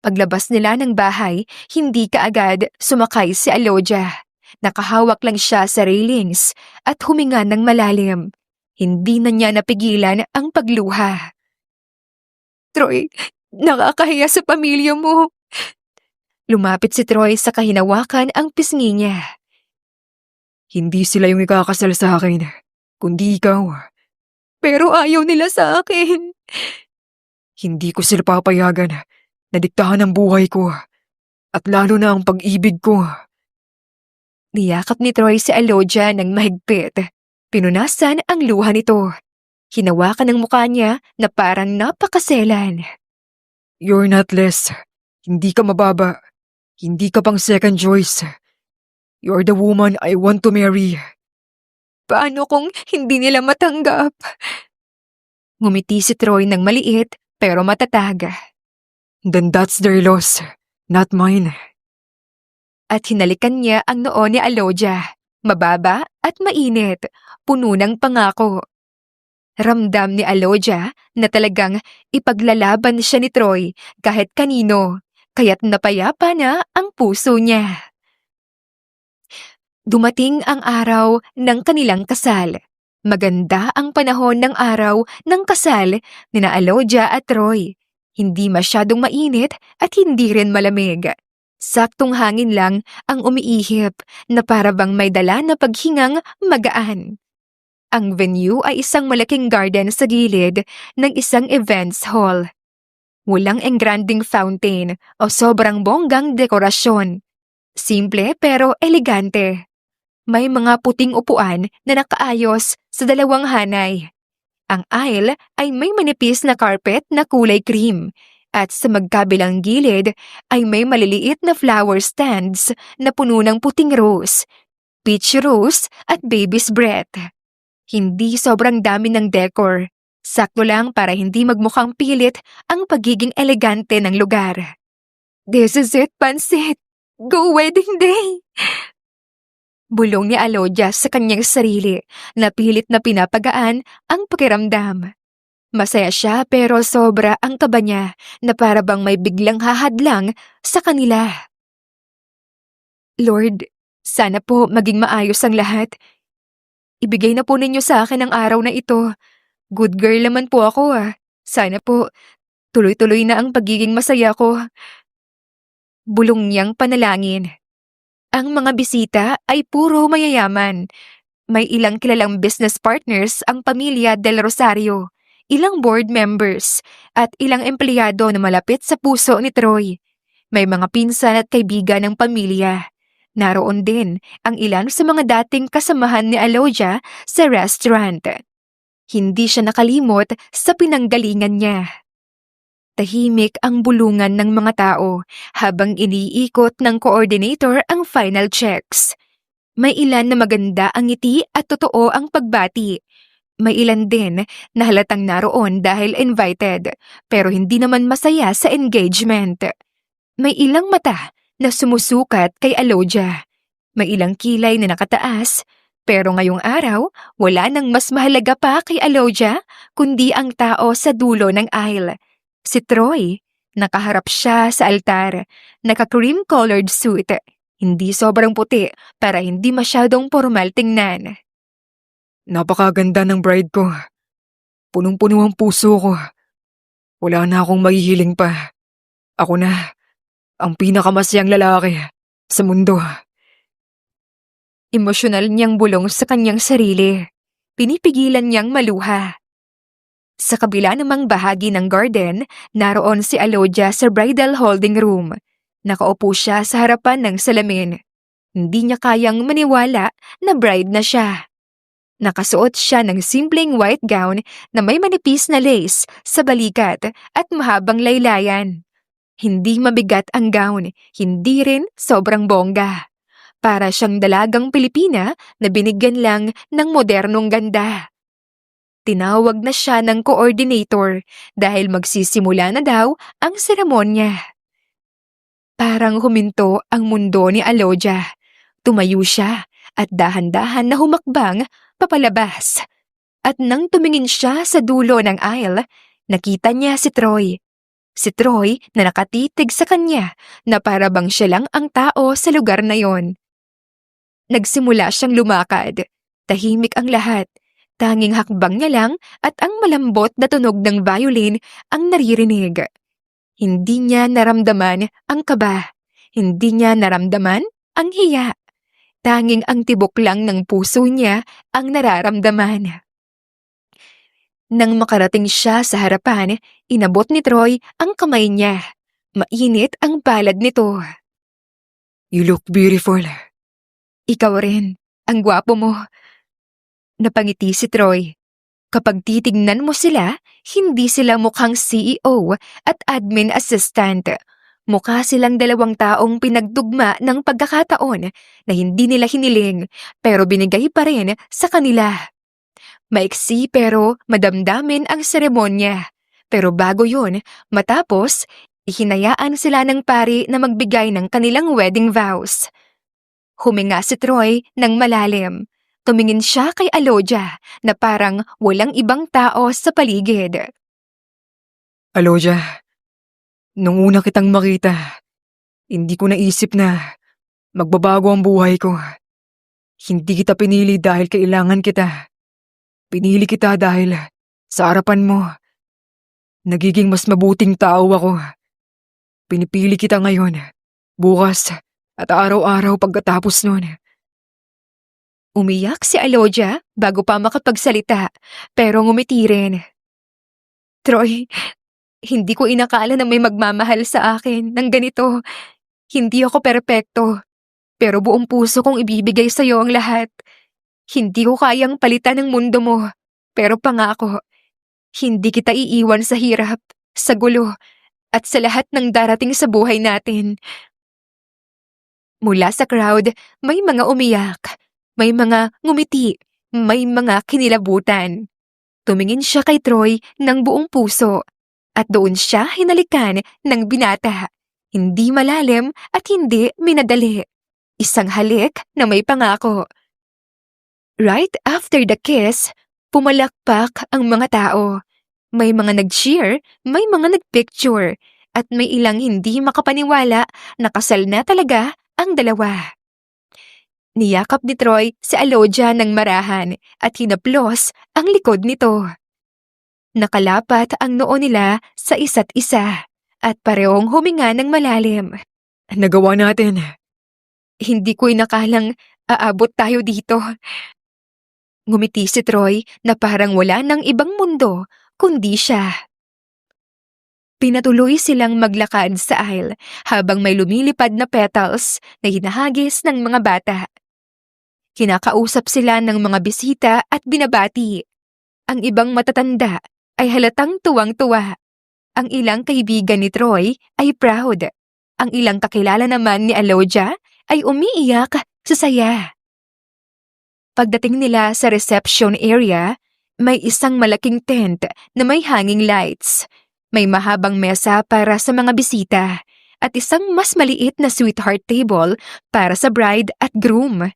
Paglabas nila ng bahay, hindi kaagad sumakay si Alodia. Nakahawak lang siya sa railings at huminga ng malalim. Hindi na niya napigilan ang pagluha. Troy, nakakahiya sa pamilya mo. Lumapit si Troy sa kahinawakan ang pisngi niya. Hindi sila yung ikakasal sa akin, kundi ikaw. Pero ayaw nila sa akin. Hindi ko sila papayagan na diktahan ang buhay ko at lalo na ang pag-ibig ko. Niyakap ni Troy si Alodia ng mahigpit. Pinunasan ang luha nito. Hinawakan ang mukha niya na parang napakaselan. You're not less. Hindi ka mababa. Hindi ka pang second choice. You're the woman I want to marry. Paano kung hindi nila matanggap? Ngumiti si Troy ng maliit pero matatag. Then that's their loss, not mine. At hinalikan niya ang noo ni Alodia. Mababa at mainit, puno ng pangako. Ramdam ni Alodia na talagang ipaglalaban siya ni Troy kahit kanino, kaya't napayapa na ang puso niya. Dumating ang araw ng kanilang kasal. Maganda ang panahon ng araw ng kasal ni na Alodia at Troy. Hindi masyadong mainit at hindi rin malamig. Saktong hangin lang ang umiihip na para bang may dala na paghingang magaan. Ang venue ay isang malaking garden sa gilid ng isang events hall. Walang engranding fountain o sobrang bonggang dekorasyon. Simple pero elegante. May mga puting upuan na nakaayos sa dalawang hanay. Ang aisle ay may manipis na carpet na kulay cream. At sa magkabilang gilid ay may maliliit na flower stands na puno ng puting rose, peach rose at baby's breath. Hindi sobrang dami ng decor. Sakto lang para hindi magmukhang pilit ang pagiging elegante ng lugar. This is it, Pansit! Go wedding day! Bulong ni Alodia sa kanyang sarili na pilit na pinapagaan ang pakiramdam. Masaya siya pero sobra ang kaba niya na para bang may biglang hahadlang sa kanila. Lord, sana po maging maayos ang lahat. Ibigay na po ninyo sa akin ang araw na ito. Good girl naman po ako Sana po tuloy-tuloy na ang pagiging masaya ko. Bulong niyang panalangin. Ang mga bisita ay puro mayayaman. May ilang kilalang business partners ang pamilya Del Rosario. Ilang board members, at ilang empleyado na malapit sa puso ni Troy. May mga pinsan at kaibigan ng pamilya. Naroon din ang ilan sa mga dating kasamahan ni Aloja sa restaurant. Hindi siya nakalimot sa pinanggalingan niya. Tahimik ang bulungan ng mga tao habang iniikot ng coordinator ang final checks. May ilan na maganda ang ngiti at totoo ang pagbati. May ilan din na halatang naroon dahil invited pero hindi naman masaya sa engagement. May ilang mata na sumusukat kay Aloja. May ilang kilay na nakataas pero ngayong araw wala nang mas mahalaga pa kay Aloja kundi ang tao sa dulo ng aisle. Si Troy. Nakaharap siya sa altar. Naka-cream-colored suit. Hindi sobrang puti para hindi masyadong formal tingnan. Napakaganda ng bride ko. Punong-puno ang puso ko. Wala na akong mahihiling pa. Ako na, ang pinakamasayang lalaki sa mundo. Emosyonal niyang bulong sa kanyang sarili. Pinipigilan niyang maluha. Sa kabila namang bahagi ng garden, naroon si Aloja sa bridal holding room. Nakaupo siya sa harapan ng salamin. Hindi niya kayang maniwala na bride na siya. Nakasuot siya ng simpleng white gown na may manipis na lace sa balikat at mahabang laylayan. Hindi mabigat ang gown, hindi rin sobrang bongga. Para siyang dalagang Pilipina na binigyan lang ng modernong ganda. Tinawag na siya ng coordinator dahil magsisimula na daw ang seremonya. Parang huminto ang mundo ni Aloja. Tumayo siya at dahan-dahan na humakbang papalabas. At nang tumingin siya sa dulo ng aisle, nakita niya si Troy. Si Troy na nakatitig sa kanya na para bang siya lang ang tao sa lugar na yon. Nagsimula siyang lumakad. Tahimik ang lahat. Tanging hakbang niya lang at ang malambot na tunog ng violin ang naririnig. Hindi niya naramdaman ang kaba. Hindi niya naramdaman ang hiya. Tanging ang tibok lang ng puso niya ang nararamdaman. Nang makarating siya sa harapan, inabot ni Troy ang kamay niya. Mainit ang palad nito. You look beautiful. Ikaw rin, ang gwapo mo. Napangiti si Troy. Kapag titignan mo sila, hindi sila mukhang CEO at admin assistant. Mukha silang dalawang taong pinagdugma ng pagkakataon na hindi nila hiniling pero binigay pa rin sa kanila. Maiksi pero madamdamin ang seremonya. Pero bago yun, matapos, ihinayaan sila ng pari na magbigay ng kanilang wedding vows. Huminga si Troy ng malalim. Tumingin siya kay Aloja na parang walang ibang tao sa paligid. Aloja, nung una kitang makita, hindi ko naisip na magbabago ang buhay ko. Hindi kita pinili dahil kailangan kita. Pinili kita dahil sa harapan mo, nagiging mas mabuting tao ako. Pinipili kita ngayon, bukas at araw-araw pagkatapos nun. Umiyak si Aloja bago pa makapagsalita pero ngumiti rin. Troy, hindi ko inakala na may magmamahal sa akin ng ganito. Hindi ako perpekto, pero buong puso kong ibibigay sa'yo ang lahat. Hindi ko kayang palitan ng mundo mo, pero pangako, hindi kita iiwan sa hirap, sa gulo, at sa lahat ng darating sa buhay natin. Mula sa crowd, may mga umiyak, may mga ngumiti, may mga kinilabutan. Tumingin siya kay Troy ng buong puso at doon siya hinalikan ng binata. Hindi malalim at hindi minadali. Isang halik na may pangako. Right after the kiss, pumalakpak ang mga tao. May mga nag-cheer, may mga nag-picture, at may ilang hindi makapaniwala na kasal na talaga ang dalawa. Niyakap ni Troy si Aloja ng marahan at hinaplos ang likod nito. Nakalapat ang noo nila sa isa't isa at parehong huminga ng malalim. Nagawa natin. Hindi ko inakalang aabot tayo dito. Ngumiti si Troy na parang wala ng ibang mundo kundi siya. Pinatuloy silang maglakad sa aisle habang may lumilipad na petals na hinahagis ng mga bata. Kinakausap sila ng mga bisita at binabati. Ang ibang matatanda ay halatang tuwang-tuwa. Ang ilang kaibigan ni Troy ay proud. Ang ilang kakilala naman ni Alodia ay umiiyak sa saya. Pagdating nila sa reception area, may isang malaking tent na may hanging lights. May mahabang mesa para sa mga bisita at isang mas maliit na sweetheart table para sa bride at groom.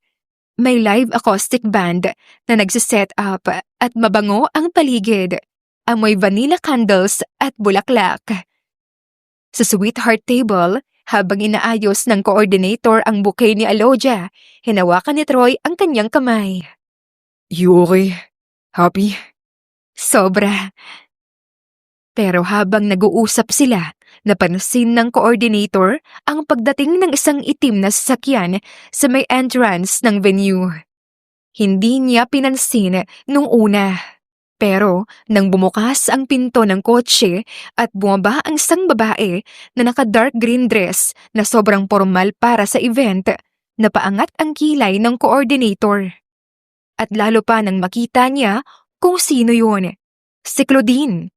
May live acoustic band na nagsiset up at mabango ang paligid. Amoy vanilla candles at bulaklak. Sa sweetheart table, habang inaayos ng coordinator ang bouquet ni Alodia, hinawakan ni Troy ang kanyang kamay. You okay? Happy? Sobra. Pero habang nag-uusap sila, napansin ng coordinator ang pagdating ng isang itim na sasakyan sa may entrance ng venue. Hindi niya pinansin nung una. Pero nang bumukas ang pinto ng kotse at bumaba ang isang babae na naka-dark green dress na sobrang formal para sa event, napaangat ang kilay ng coordinator. At lalo pa nang makita niya kung sino yun. Si Claudine.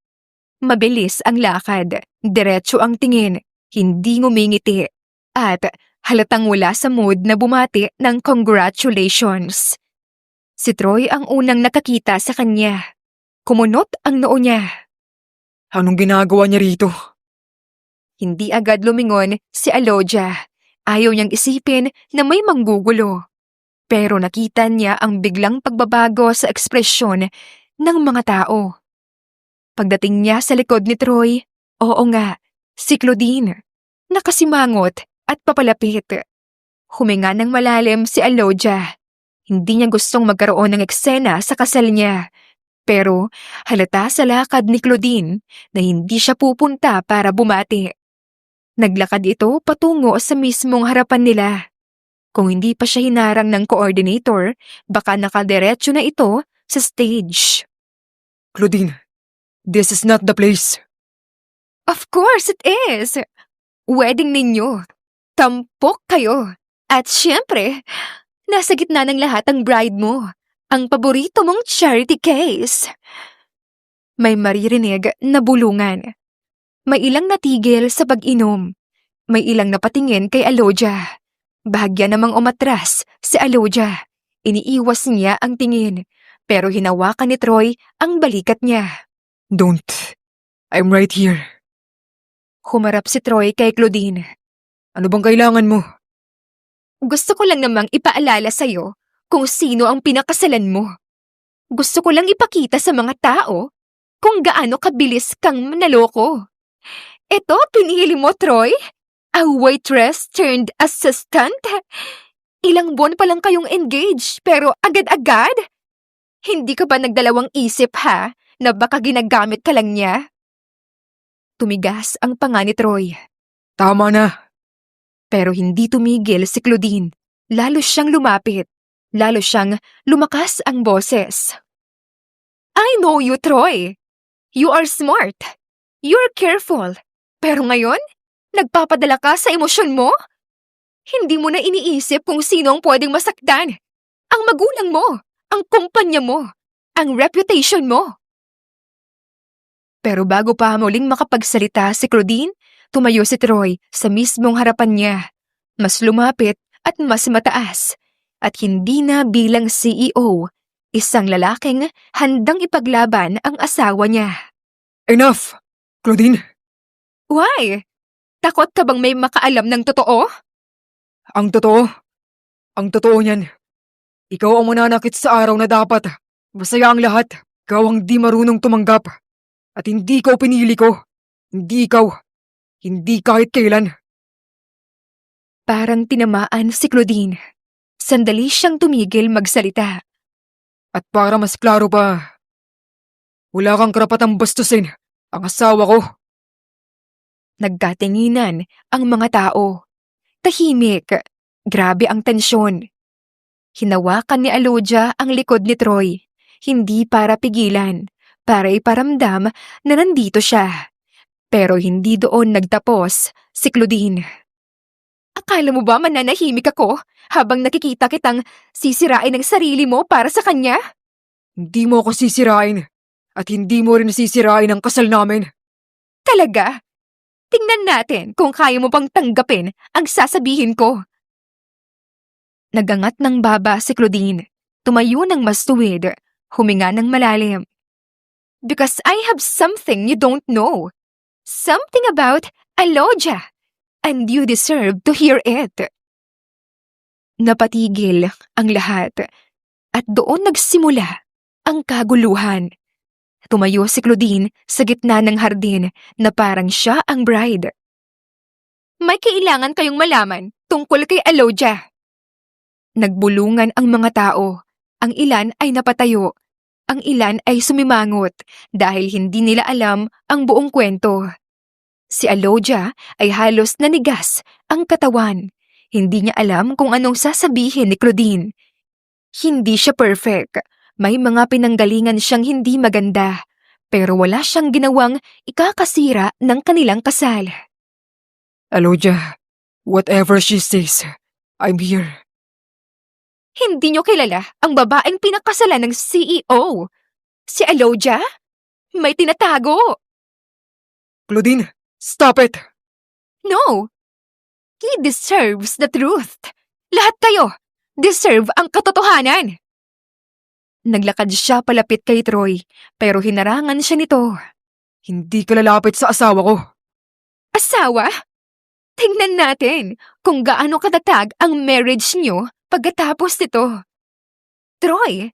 Mabilis ang lakad, diretso ang tingin, hindi ngumingiti, at halatang wala sa mood na bumati ng congratulations. Si Troy ang unang nakakita sa kanya. Kumunot ang noo niya. Anong ginagawa niya rito? Hindi agad lumingon si Alodia. Ayaw niyang isipin na may manggugulo. Pero nakita niya ang biglang pagbabago sa ekspresyon ng mga tao. Pagdating niya sa likod ni Troy, oo nga, si Claudine, nakasimangot at papalapit. Huminga ng malalim si Alodia. Hindi niya gustong magkaroon ng eksena sa kasal niya. Pero halata sa lakad ni Claudine na hindi siya pupunta para bumati. Naglakad ito patungo sa mismong harapan nila. Kung hindi pa siya hinarang ng coordinator, baka nakadiretso na ito sa stage. Claudine, this is not the place. Of course it is! Wedding ninyo. Tampok kayo. At syempre, nasa gitna ng lahat ang bride mo. Ang paborito mong charity case. May maririnig na bulungan. May ilang natigil sa pag-inom. May ilang napatingin kay Alodia. Bahagya namang umatras si Alodia. Iniiwas niya ang tingin, pero hinawakan ni Troy ang balikat niya. Don't. I'm right here. Humarap si Troy kay Claudine. Ano bang kailangan mo? Gusto ko lang namang ipaalala sa'yo kung sino ang pinakasalan mo. Gusto ko lang ipakita sa mga tao kung gaano kabilis kang manaloko. Ito, pinili mo, Troy? A waitress turned assistant? Ilang buwan pa lang kayong engaged, pero agad-agad? Hindi ka ba nagdalawang isip, ha, na baka ginagamit ka lang niya? Tumigas ang panga ni Troy. Tama na. Pero hindi tumigil si Claudine. Lalo siyang lumapit. Lalo siyang lumakas ang boses. I know you, Troy. You are smart. You're careful. Pero ngayon, nagpapadala ka sa emosyon mo? Hindi mo na iniisip kung sino ang pwedeng masaktan. Ang magulang mo, ang kumpanya mo, ang reputation mo. Pero bago pa muling makapagsalita si Claudine, tumayo si Troy sa mismong harapan niya. Mas lumapit at mas mataas. At hindi na bilang CEO, isang lalaking handang ipaglaban ang asawa niya. Enough! Claudine, Why? Takot ka bang may makaalam ng totoo? ang totoo niyan. Ikaw ang mananakit sa araw na dapat. Masaya ang lahat. Ikaw ang di marunong tumanggap. At hindi ikaw pinili ko. Hindi ikaw. Hindi kahit kailan. Parang tinamaan si Claudine. Sandali siyang tumigil magsalita. At para mas klaro pa, wala kang karapatang bastusin ang asawa ko. Nagkatinginan ang mga tao. Tahimik. Grabe ang tensyon. Hinawakan ni Alodia ang likod ni Troy. Hindi para pigilan, para iparamdam na nandito siya. Pero hindi doon nagtapos si Claudine. Akala mo ba mananahimik ako habang nakikita kitang sisirain ang sarili mo para sa kanya? Hindi mo ako sisirain at hindi mo rin sisirain ang kasal namin. Talaga? Tingnan natin kung kaya mo pang tanggapin ang sasabihin ko. Nagangat ng baba si Claudine. Tumayo ng mas tuwid. Huminga ng malalim. Because I have something you don't know. Something about Aloja. And you deserve to hear it. Napatigil ang lahat. At doon nagsimula ang kaguluhan. Tumayo si Claudine sa gitna ng hardin na parang siya ang bride. May kailangan kayong malaman tungkol kay Aloja. Nagbulungan ang mga tao. Ang ilan ay napatayo. Ang ilan ay sumimangot dahil hindi nila alam ang buong kwento. Si Aloja ay halos nanigas ang katawan. Hindi niya alam kung anong sasabihin ni Claudine. Hindi siya perfect. May mga pinanggalingan siyang hindi maganda. Pero wala siyang ginawang ikakasira ng kanilang kasal. Aloja, whatever she says, I'm here. Hindi niyo kilala ang babaeng pinakasalan ng CEO. Si Aloja? May tinatago. Claudine, stop it! No. He deserves the truth. Lahat kayo deserve ang katotohanan. Naglakad siya palapit kay Troy, pero hinarangan siya nito. Hindi ka lalapit sa asawa ko. Asawa? Tingnan natin kung gaano katatag ang marriage niyo pagkatapos nito. Troy,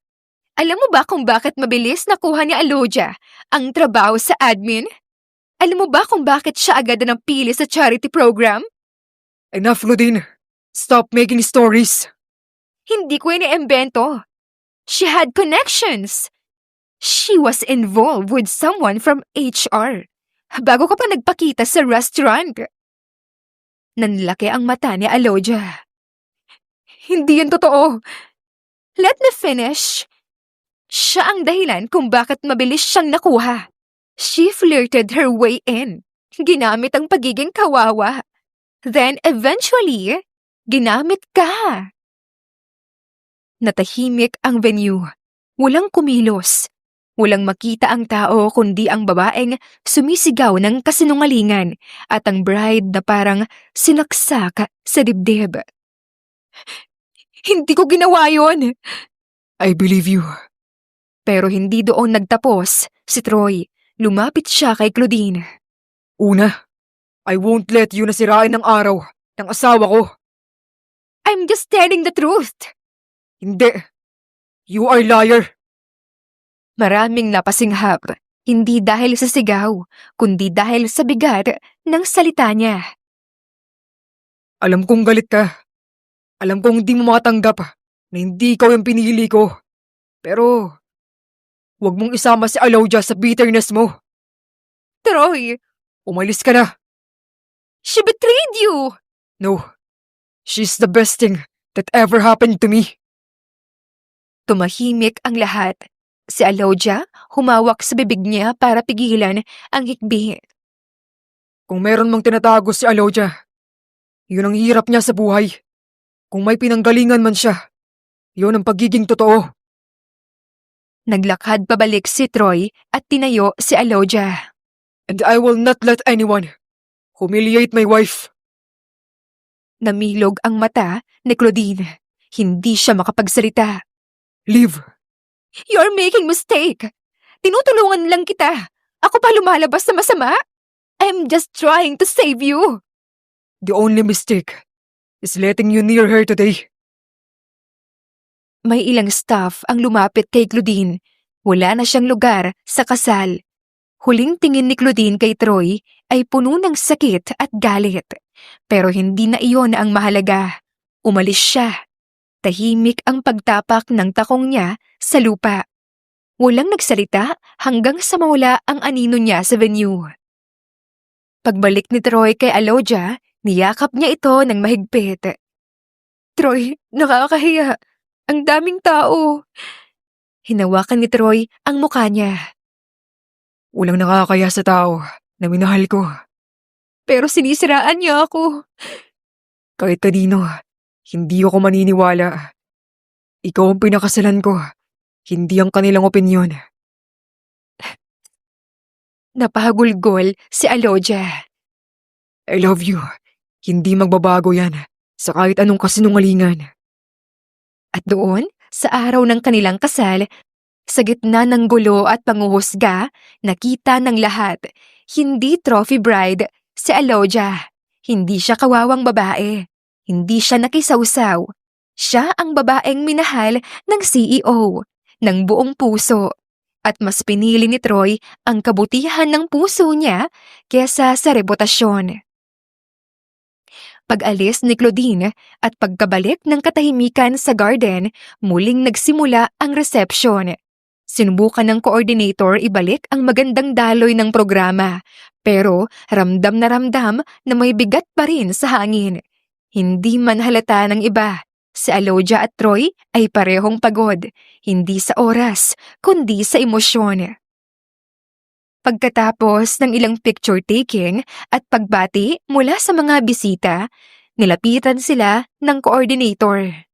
alam mo ba kung bakit mabilis nakuha ni Aloja ang trabaho sa admin? Alam mo ba kung bakit siya agad na napili sa charity program? Enough, Claudine. Stop making stories. Hindi ko iniimbento. She had connections. She was involved with someone from HR bago ka pa nagpakita sa restaurant. Nanlaki ang mata ni Aloja. Hindi yan totoo. Let me finish. Siya ang dahilan kung bakit mabilis siyang nakuha. She flirted her way in. Ginamit ang pagiging kawawa. Then eventually, ginamit ka. Natahimik ang venue. Walang kumilos. Walang makita ang tao kundi ang babaeng sumisigaw ng kasinungalingan at ang bride na parang sinaksak sa dibdib. Hindi ko ginawa yon. I believe you. Pero hindi doon nagtapos si Troy. Lumapit siya kay Claudine. Una, I won't let you nasirain ang araw ng asawa ko. I'm just telling the truth. Hindi. You are liar. Maraming napasinghap. Hindi dahil sa sigaw, kundi dahil sa bigat ng salita niya. Alam kong galit ka. Alam kong hindi mo matanggap na hindi ikaw yung pinili ko. Pero, huwag mong isama si Aloja sa bitterness mo. Troy, Umalis ka na. she betrayed you. No. She's the best thing that ever happened to me. Tumahimik ang lahat. Si Aloja humawak sa bibig niya para pigilan ang hikbi. Kung meron mang tinatago si Aloja, yun ang hirap niya sa buhay. Kung may pinanggalingan man siya, yun ang pagiging totoo. Naglakad pabalik si Troy at tinayo si Aloja. And I will not let anyone humiliate my wife. Namilog ang mata ni Claudine. Hindi siya makapagsalita. Leave. You're making mistake. Tinutulungan lang kita. Ako pa lumalabas na masama. I'm just trying to save you. The only mistake is letting you near her today. May ilang staff ang lumapit kay Claudine. Wala na siyang lugar sa kasal. Huling tingin ni Claudine kay Troy ay puno ng sakit at galit. Pero hindi na iyon ang mahalaga. Umalis siya. Tahimik ang pagtapak ng takong niya sa lupa. Walang nagsalita hanggang sa mawala ang anino niya sa venue. Pagbalik ni Troy kay Aloja, niyakap niya ito ng mahigpit. Troy, nakakahiya. Ang daming tao. Hinawakan ni Troy ang mukha niya. Walang nakakaya sa tao na minahal ko. Pero sinisiraan niya ako. Kahit kanino, hindi ako maniniwala. Ikaw ang pinakasalan ko, hindi ang kanilang opinyon. Napahagulgol si Alodia. I love you. Hindi magbabago yan sa kahit anong kasinungalingan. At doon, sa araw ng kanilang kasal, sa gitna ng gulo at panguhusga, nakita ng lahat, hindi trophy bride si Alodia. Hindi siya kawawang babae. Hindi siya nakisawsaw. Siya ang babaeng minahal ng CEO, ng buong puso. At mas pinili ni Troy ang kabutihan ng puso niya kesa sa reputasyon. Pag-alis ni Claudine at pagkabalik ng katahimikan sa garden, muling nagsimula ang reception. Sinubukan ng coordinator ibalik ang magandang daloy ng programa, pero ramdam na may bigat pa rin sa hangin. Hindi man halata ng iba, si Alodia at Troy ay parehong pagod, hindi sa oras, kundi sa emosyon. Pagkatapos ng ilang picture taking at pagbati mula sa mga bisita, nilapitan sila ng coordinator.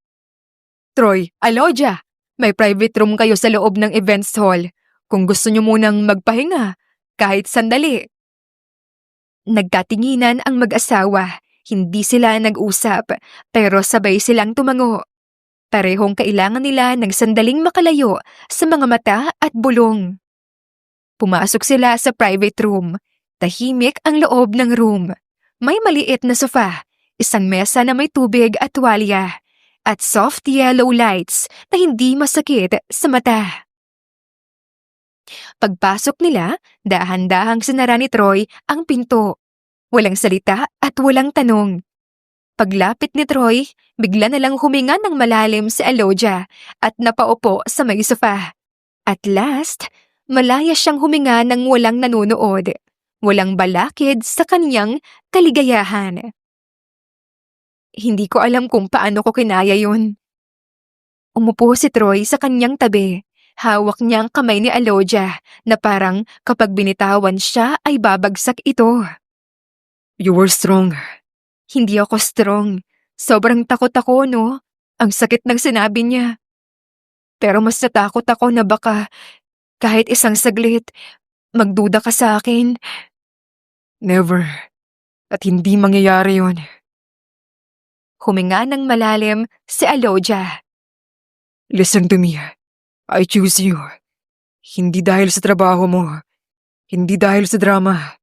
Troy, Alodia, may private room kayo sa loob ng events hall. Kung gusto nyo munang magpahinga, kahit sandali. Nagkatinginan ang mag-asawa. Hindi sila nag-usap, pero sabay silang tumango. Parehong kailangan nila ng sandaling makalayo sa mga mata at bulong. Pumasok sila sa private room. Tahimik ang loob ng room. May maliit na sofa, isang mesa na may tubig at tuwalya, at soft yellow lights na hindi masakit sa mata. Pagpasok nila, dahan-dahang sinara ni Troy ang pinto. Walang salita at walang tanong. Paglapit ni Troy, bigla na lang huminga ng malalim si Alodia at napaupo sa may sofa. At last, malaya siyang huminga ng walang nanunood. Walang balakid sa kanyang kaligayahan. Hindi ko alam kung paano ko kinaya yun. Umupo si Troy sa kanyang tabi. Hawak niya ang kamay ni Alodia na parang kapag binitawan siya ay babagsak ito. You were strong. Hindi ako strong. Sobrang takot ako, no? Ang sakit ng sinabi niya. Pero mas natakot ako na baka kahit isang saglit, magduda ka sa akin. Never. At hindi mangyayari yun. Huminga ng malalim si Alodia. Listen to me. I choose you. Hindi dahil sa trabaho mo. Hindi dahil sa drama.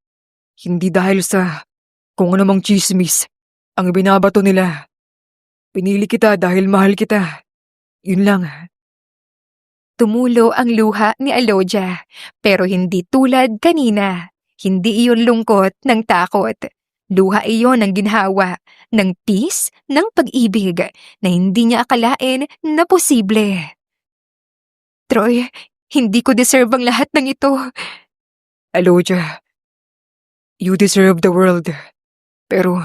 Hindi dahil sa kung anumang chismis ang binabato nila. Pinili kita dahil mahal kita. Yun lang. Tumulo ang luha ni Alodia, pero hindi tulad kanina. Hindi iyon lungkot ng takot. Luha iyon ng ginhawa, ng peace, ng pag-ibig na hindi niya akalain na posible. Troy, hindi ko deserve ang lahat ng ito. Alodia, you deserve the world. Pero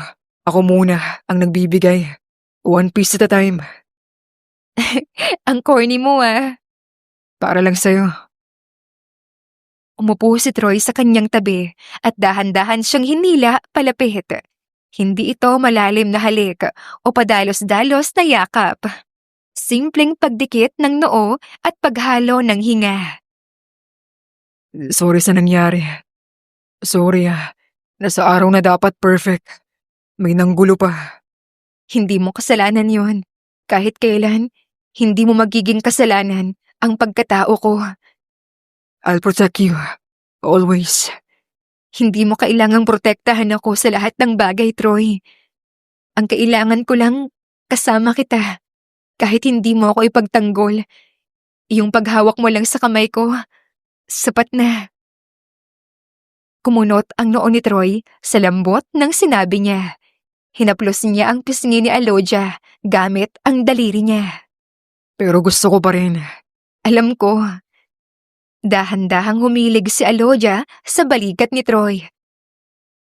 ako muna ang nagbibigay. One piece at a time. Ang corny mo ah. Para lang sa'yo. Umupo si Troy sa kanyang tabi at dahan-dahan siyang hinila palapit. Hindi ito malalim na halik o padalos-dalos na yakap. Simpleng pagdikit ng noo at paghalo ng hinga. Sorry sa nangyari. Sorry na sa araw na dapat perfect. May nanggulo pa. Hindi mo kasalanan yon. Kahit kailan, hindi mo magiging kasalanan ang pagkatao ko. I'll protect you. Always. Hindi mo kailangang protektahan ako sa lahat ng bagay, Troy. Ang kailangan ko lang, kasama kita. Kahit hindi mo ako ipagtanggol, yung paghawak mo lang sa kamay ko, sapat na. Kumunot ang noo ni Troy sa lambot ng sinabi niya. Hinaplos niya ang pisngi ni Alodia gamit ang daliri niya. Pero gusto ko pa rin. Alam ko. Dahan-dahang humilig si Alodia sa balikat ni Troy.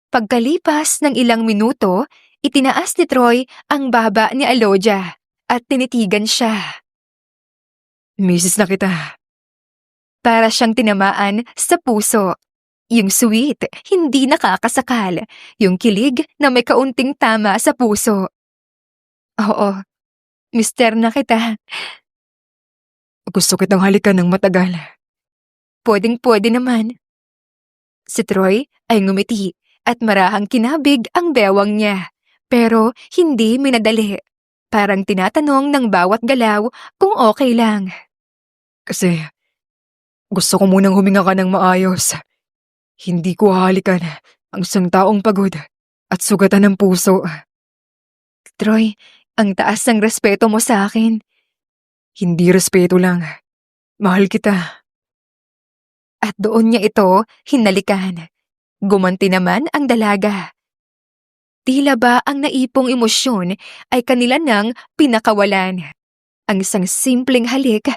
Pagkalipas ng ilang minuto, itinaas ni Troy ang baba ni Alodia at tinitigan siya. Misis na kita. Para siyang tinamaan sa puso. Yung sweet, hindi nakakasakal. Yung kilig na may kaunting tama sa puso. Oo, mister na kita. Gusto kitang halikan ng matagal. Pwedeng-pwede naman. Si Troy ay ngumiti at marahang kinabig ang bewang niya. Pero hindi minadali. Parang tinatanong ng bawat galaw kung okay lang. Kasi gusto ko munang huminga ka ng maayos. Hindi ko hahalikan ang isang taong pagod at sugatan ng puso. Troy, ang taas ng respeto mo sa akin. Hindi respeto lang. Mahal kita. At doon niya ito hinalikan. Gumanti naman ang dalaga. Tila ba ang naipong emosyon ay kanila nang pinakawalan. Ang isang simpleng halik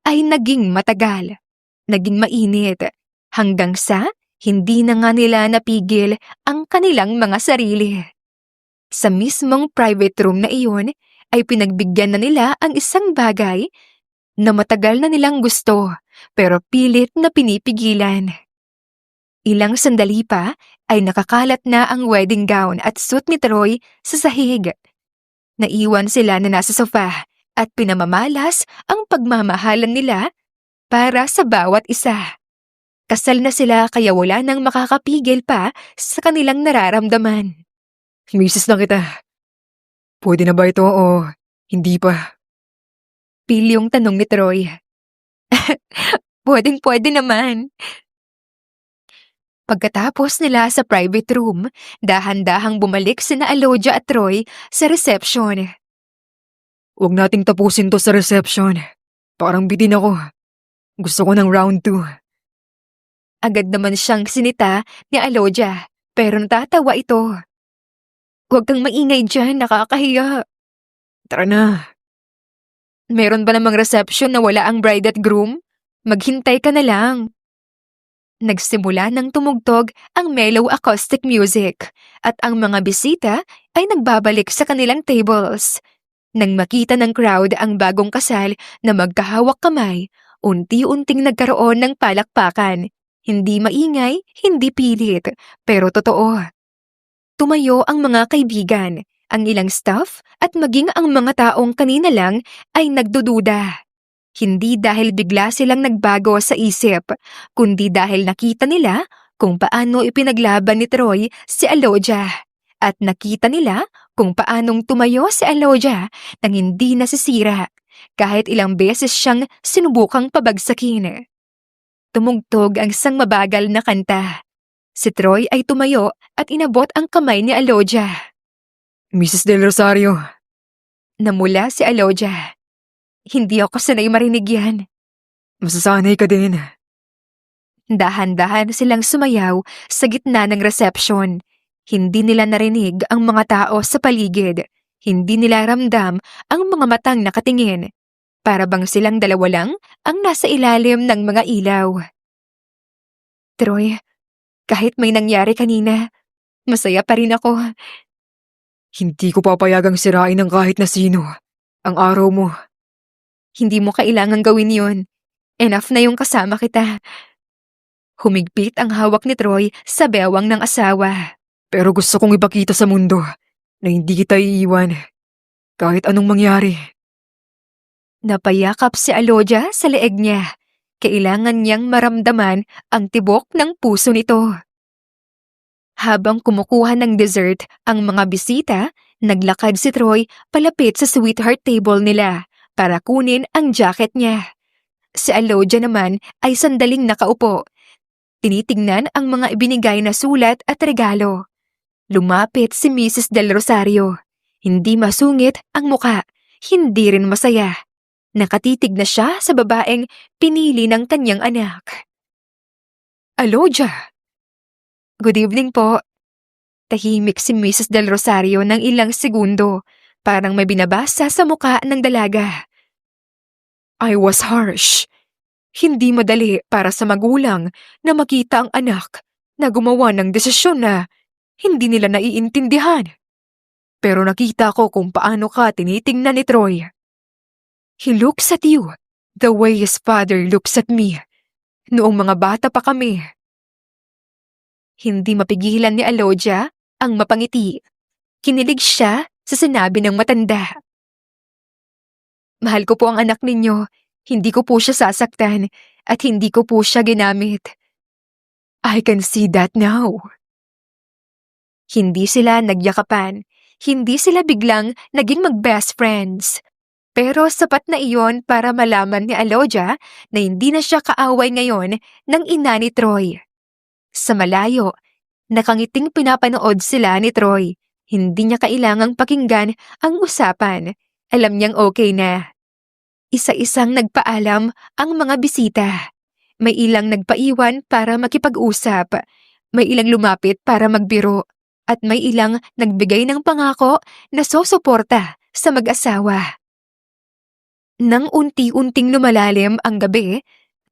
ay naging matagal, naging mainit, hanggang sa hindi na nga nila napigil ang kanilang mga sarili. Sa mismong private room na iyon ay pinagbigyan na nila ang isang bagay na matagal na nilang gusto pero pilit na pinipigilan. Ilang sandali pa ay nakakalat na ang wedding gown at suit ni Troy sa sahig. Naiwan sila na nasa sofa at pinamamalas ang pagmamahalan nila para sa bawat isa. Kasal na sila kaya wala nang makakapigil pa sa kanilang nararamdaman. Misis na kita. Pwede na ba ito o hindi pa? Pilyong tanong ni Troy. Pwedeng-pwede naman. Pagkatapos nila sa private room, dahan-dahang bumalik sina Alodia at Troy sa reception. Huwag nating tapusin to sa reception. Parang bitin ako. Gusto ko ng round 2. Agad naman siyang sinita ni Alodia, pero natatawa ito. Huwag kang maingay dyan, nakakahiya. Tara na. Meron ba namang reception na wala ang bride at groom? Maghintay ka na lang. Nagsimula ng tumugtog ang mellow acoustic music at ang mga bisita ay nagbabalik sa kanilang tables. Nang makita ng crowd ang bagong kasal na magkahawak kamay, unti-unting nagkaroon ng palakpakan. Hindi maingay, hindi pilit, pero totoo. Tumayo ang mga kaibigan, ang ilang staff at maging ang mga taong kanina lang ay nagdududa. Hindi dahil bigla silang nagbago sa isip, kundi dahil nakita nila kung paano ipinaglaban ni Troy si Alodia. At nakita nila kung paanong tumayo si Alodia nang hindi nasisira, kahit ilang beses siyang sinubukang pabagsakin. Tumugtog ang isang mabagal na kanta. Si Troy ay tumayo at inabot ang kamay ni Alodia. Mrs. Del Rosario. Namula si Alodia. Hindi ako sanay marinig yan. Masasanay ka din. Dahan-dahan silang sumayaw sa gitna ng reception. Hindi nila narinig ang mga tao sa paligid. Hindi nila ramdam ang mga matang nakatingin. Para bang silang dalawa lang ang nasa ilalim ng mga ilaw. Troy, kahit may nangyari kanina, masaya pa rin ako. Hindi ko papayagang sirain ng kahit na sino. Ang araw mo. Hindi mo kailangang gawin yun. Enough na yung kasama kita. Humigpit ang hawak ni Troy sa bewang ng asawa. Pero gusto kong ipakita sa mundo na hindi kita iiwan. Kahit anong mangyari. Napayakap si Alodia sa leeg niya. Kailangan niyang maramdaman ang tibok ng puso nito. Habang kumukuha ng dessert ang mga bisita, naglakad si Troy palapit sa sweetheart table nila para kunin ang jacket niya. Si Alodia naman ay sandaling nakaupo. Tinitingnan ang mga ibinigay na sulat at regalo. Lumapit si Mrs. Del Rosario. Hindi masungit ang muka, hindi rin masaya. Nakatitig na siya sa babaeng pinili ng kanyang anak. Alodia! Good evening po. Tahimik si Mrs. Del Rosario ng ilang segundo, parang may binabasa sa muka ng dalaga. I was harsh. Hindi madali para sa magulang na makita ang anak na gumawa ng desisyon na hindi nila naiintindihan. Pero nakita ko kung paano ka tinitingnan ni Troy. He looks at you the way his father looks at me. Noong mga bata pa kami. Hindi mapigilan ni Alodia ang mapangiti. Kinilig siya sa sinabi ng matanda. Mahal ko po ang anak ninyo. Hindi ko po siya sasaktan at hindi ko po siya ginamit. I can see that now. Hindi sila nagyakapan. Hindi sila biglang naging mag-best friends. Pero sapat na iyon para malaman ni Alodia na hindi na siya kaaway ngayon ng ina ni Troy. Sa malayo, nakangiting pinapanood sila ni Troy. Hindi niya kailangang pakinggan ang usapan. Alam niyang okay na. Isa-isang nagpaalam ang mga bisita. May ilang nagpaiwan para makipag-usap. May ilang lumapit para magbiro. At may ilang nagbigay ng pangako na susuporta sa mag-asawa. Nang unti-unting lumalalim ang gabi,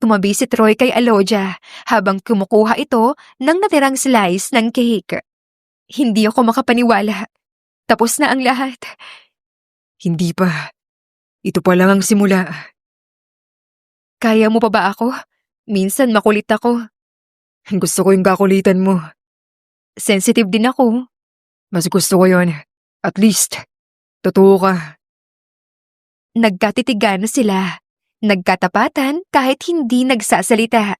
tumabi si Troy kay Alodia habang kumukuha ito ng natirang slice ng cake. Hindi ako makapaniwala. Tapos na ang lahat. Hindi pa. Ito pa lang ang simula. Kaya mo pa ba ako? Minsan makulit ako. Gusto ko yung kakulitan mo. Sensitive din ako. Mas gusto ko yon. At least, totoo ka. Nagkatitigan sila. Nagkatapatan kahit hindi nagsasalita.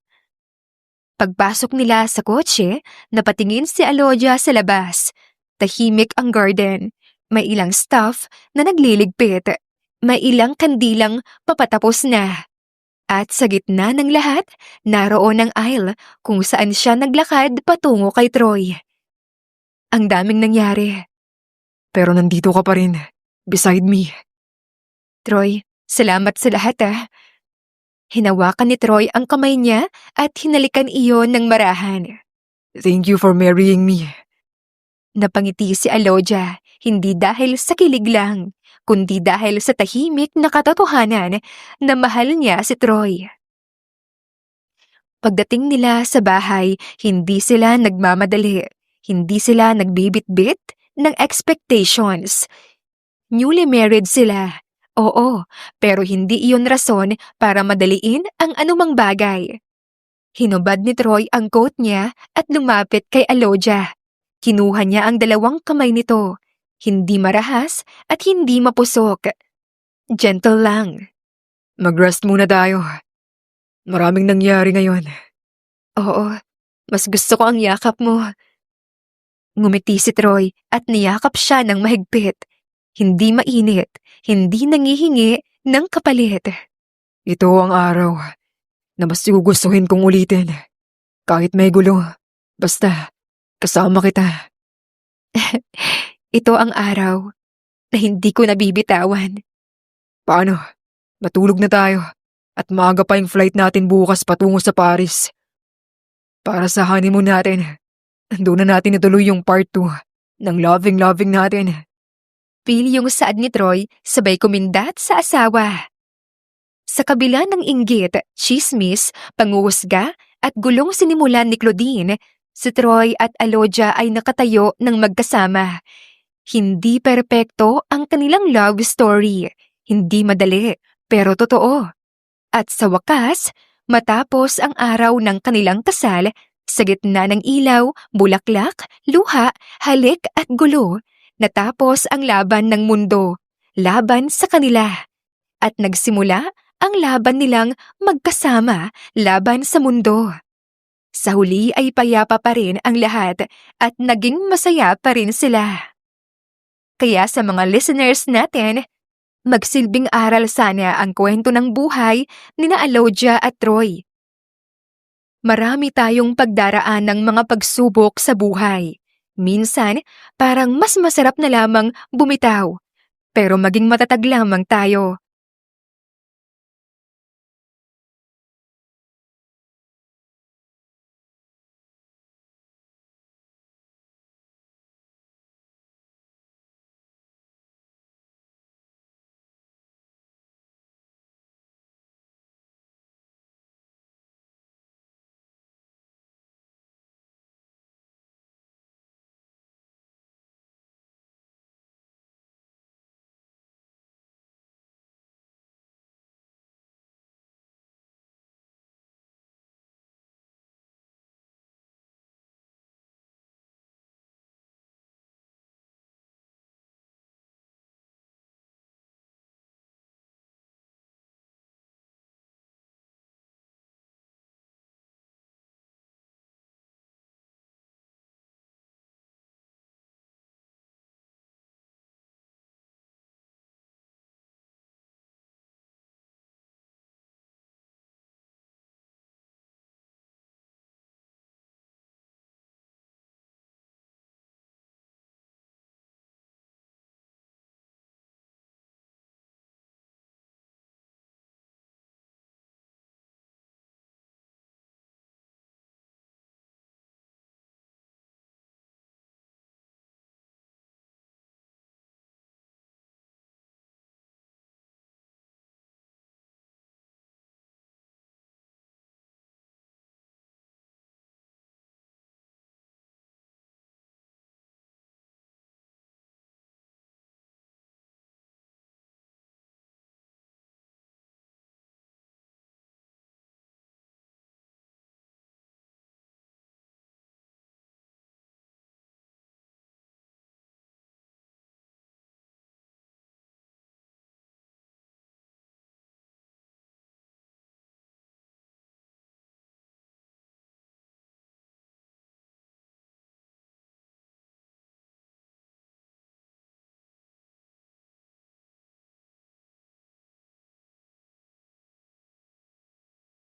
Pagpasok nila sa kotse, napatingin si Alodia sa labas. Tahimik ang garden. May ilang staff na nagliligpit. May ilang kandilang papatapos na. At sa gitna ng lahat, naroon ang aisle kung saan siya naglakad patungo kay Troy. Ang daming nangyari. Pero nandito ka pa rin. Beside me. Troy, salamat sa lahat Hinawakan ni Troy ang kamay niya at hinalikan iyon ng marahan. Thank you for marrying me. Napangiti si Alodia, hindi dahil sa kilig lang, kundi dahil sa tahimik na katotohanan na mahal niya si Troy. Pagdating nila sa bahay, hindi sila nagmamadali. Hindi sila nagbibit-bit ng expectations. Newly married sila. Oo, pero hindi iyon rason para madaliin ang anumang bagay. Hinubad ni Troy ang coat niya at lumapit kay Alodia. Kinuha niya ang dalawang kamay nito. Hindi marahas at hindi mapusok. Gentle lang. Mag-rest muna tayo. Maraming nangyari ngayon. Oo, mas gusto ko ang yakap mo. Ngumiti si Troy at niyakap siya ng mahigpit. Hindi mainit, hindi nangihingi ng kapalit. Ito ang araw na mas gugustuhin kong ulitin. Kahit may gulo. Basta, kasama kita. Ito ang araw na hindi ko nabibitawan. Paano? Matulog na tayo. At maaga pa yung flight natin bukas patungo sa Paris. Para sa honeymoon natin, doon na natin ituloy yung part 2 ng loving-loving natin. Pili yung saad ni Troy, sabay kumindat sa asawa. Sa kabila ng inggit, chismis, panguhusga at gulong sinimulan ni Claudine, si Troy at Alodia ay nakatayo ng magkasama. Hindi perpekto ang kanilang love story. Hindi madali, pero totoo. At sa wakas, matapos ang araw ng kanilang kasal, sa gitna ng ilaw, bulaklak, luha, halik at gulo, natapos ang laban ng mundo, laban sa kanila. At nagsimula ang laban nilang magkasama, laban sa mundo. Sa huli ay payapa pa rin ang lahat at naging masaya pa rin sila. Kaya sa mga listeners natin, magsilbing aral sana ang kwento ng buhay ni Alodia at Troy. Marami tayong pagdaraan ng mga pagsubok sa buhay. Minsan, parang mas masarap na lamang bumitaw. Pero maging matatag lamang tayo.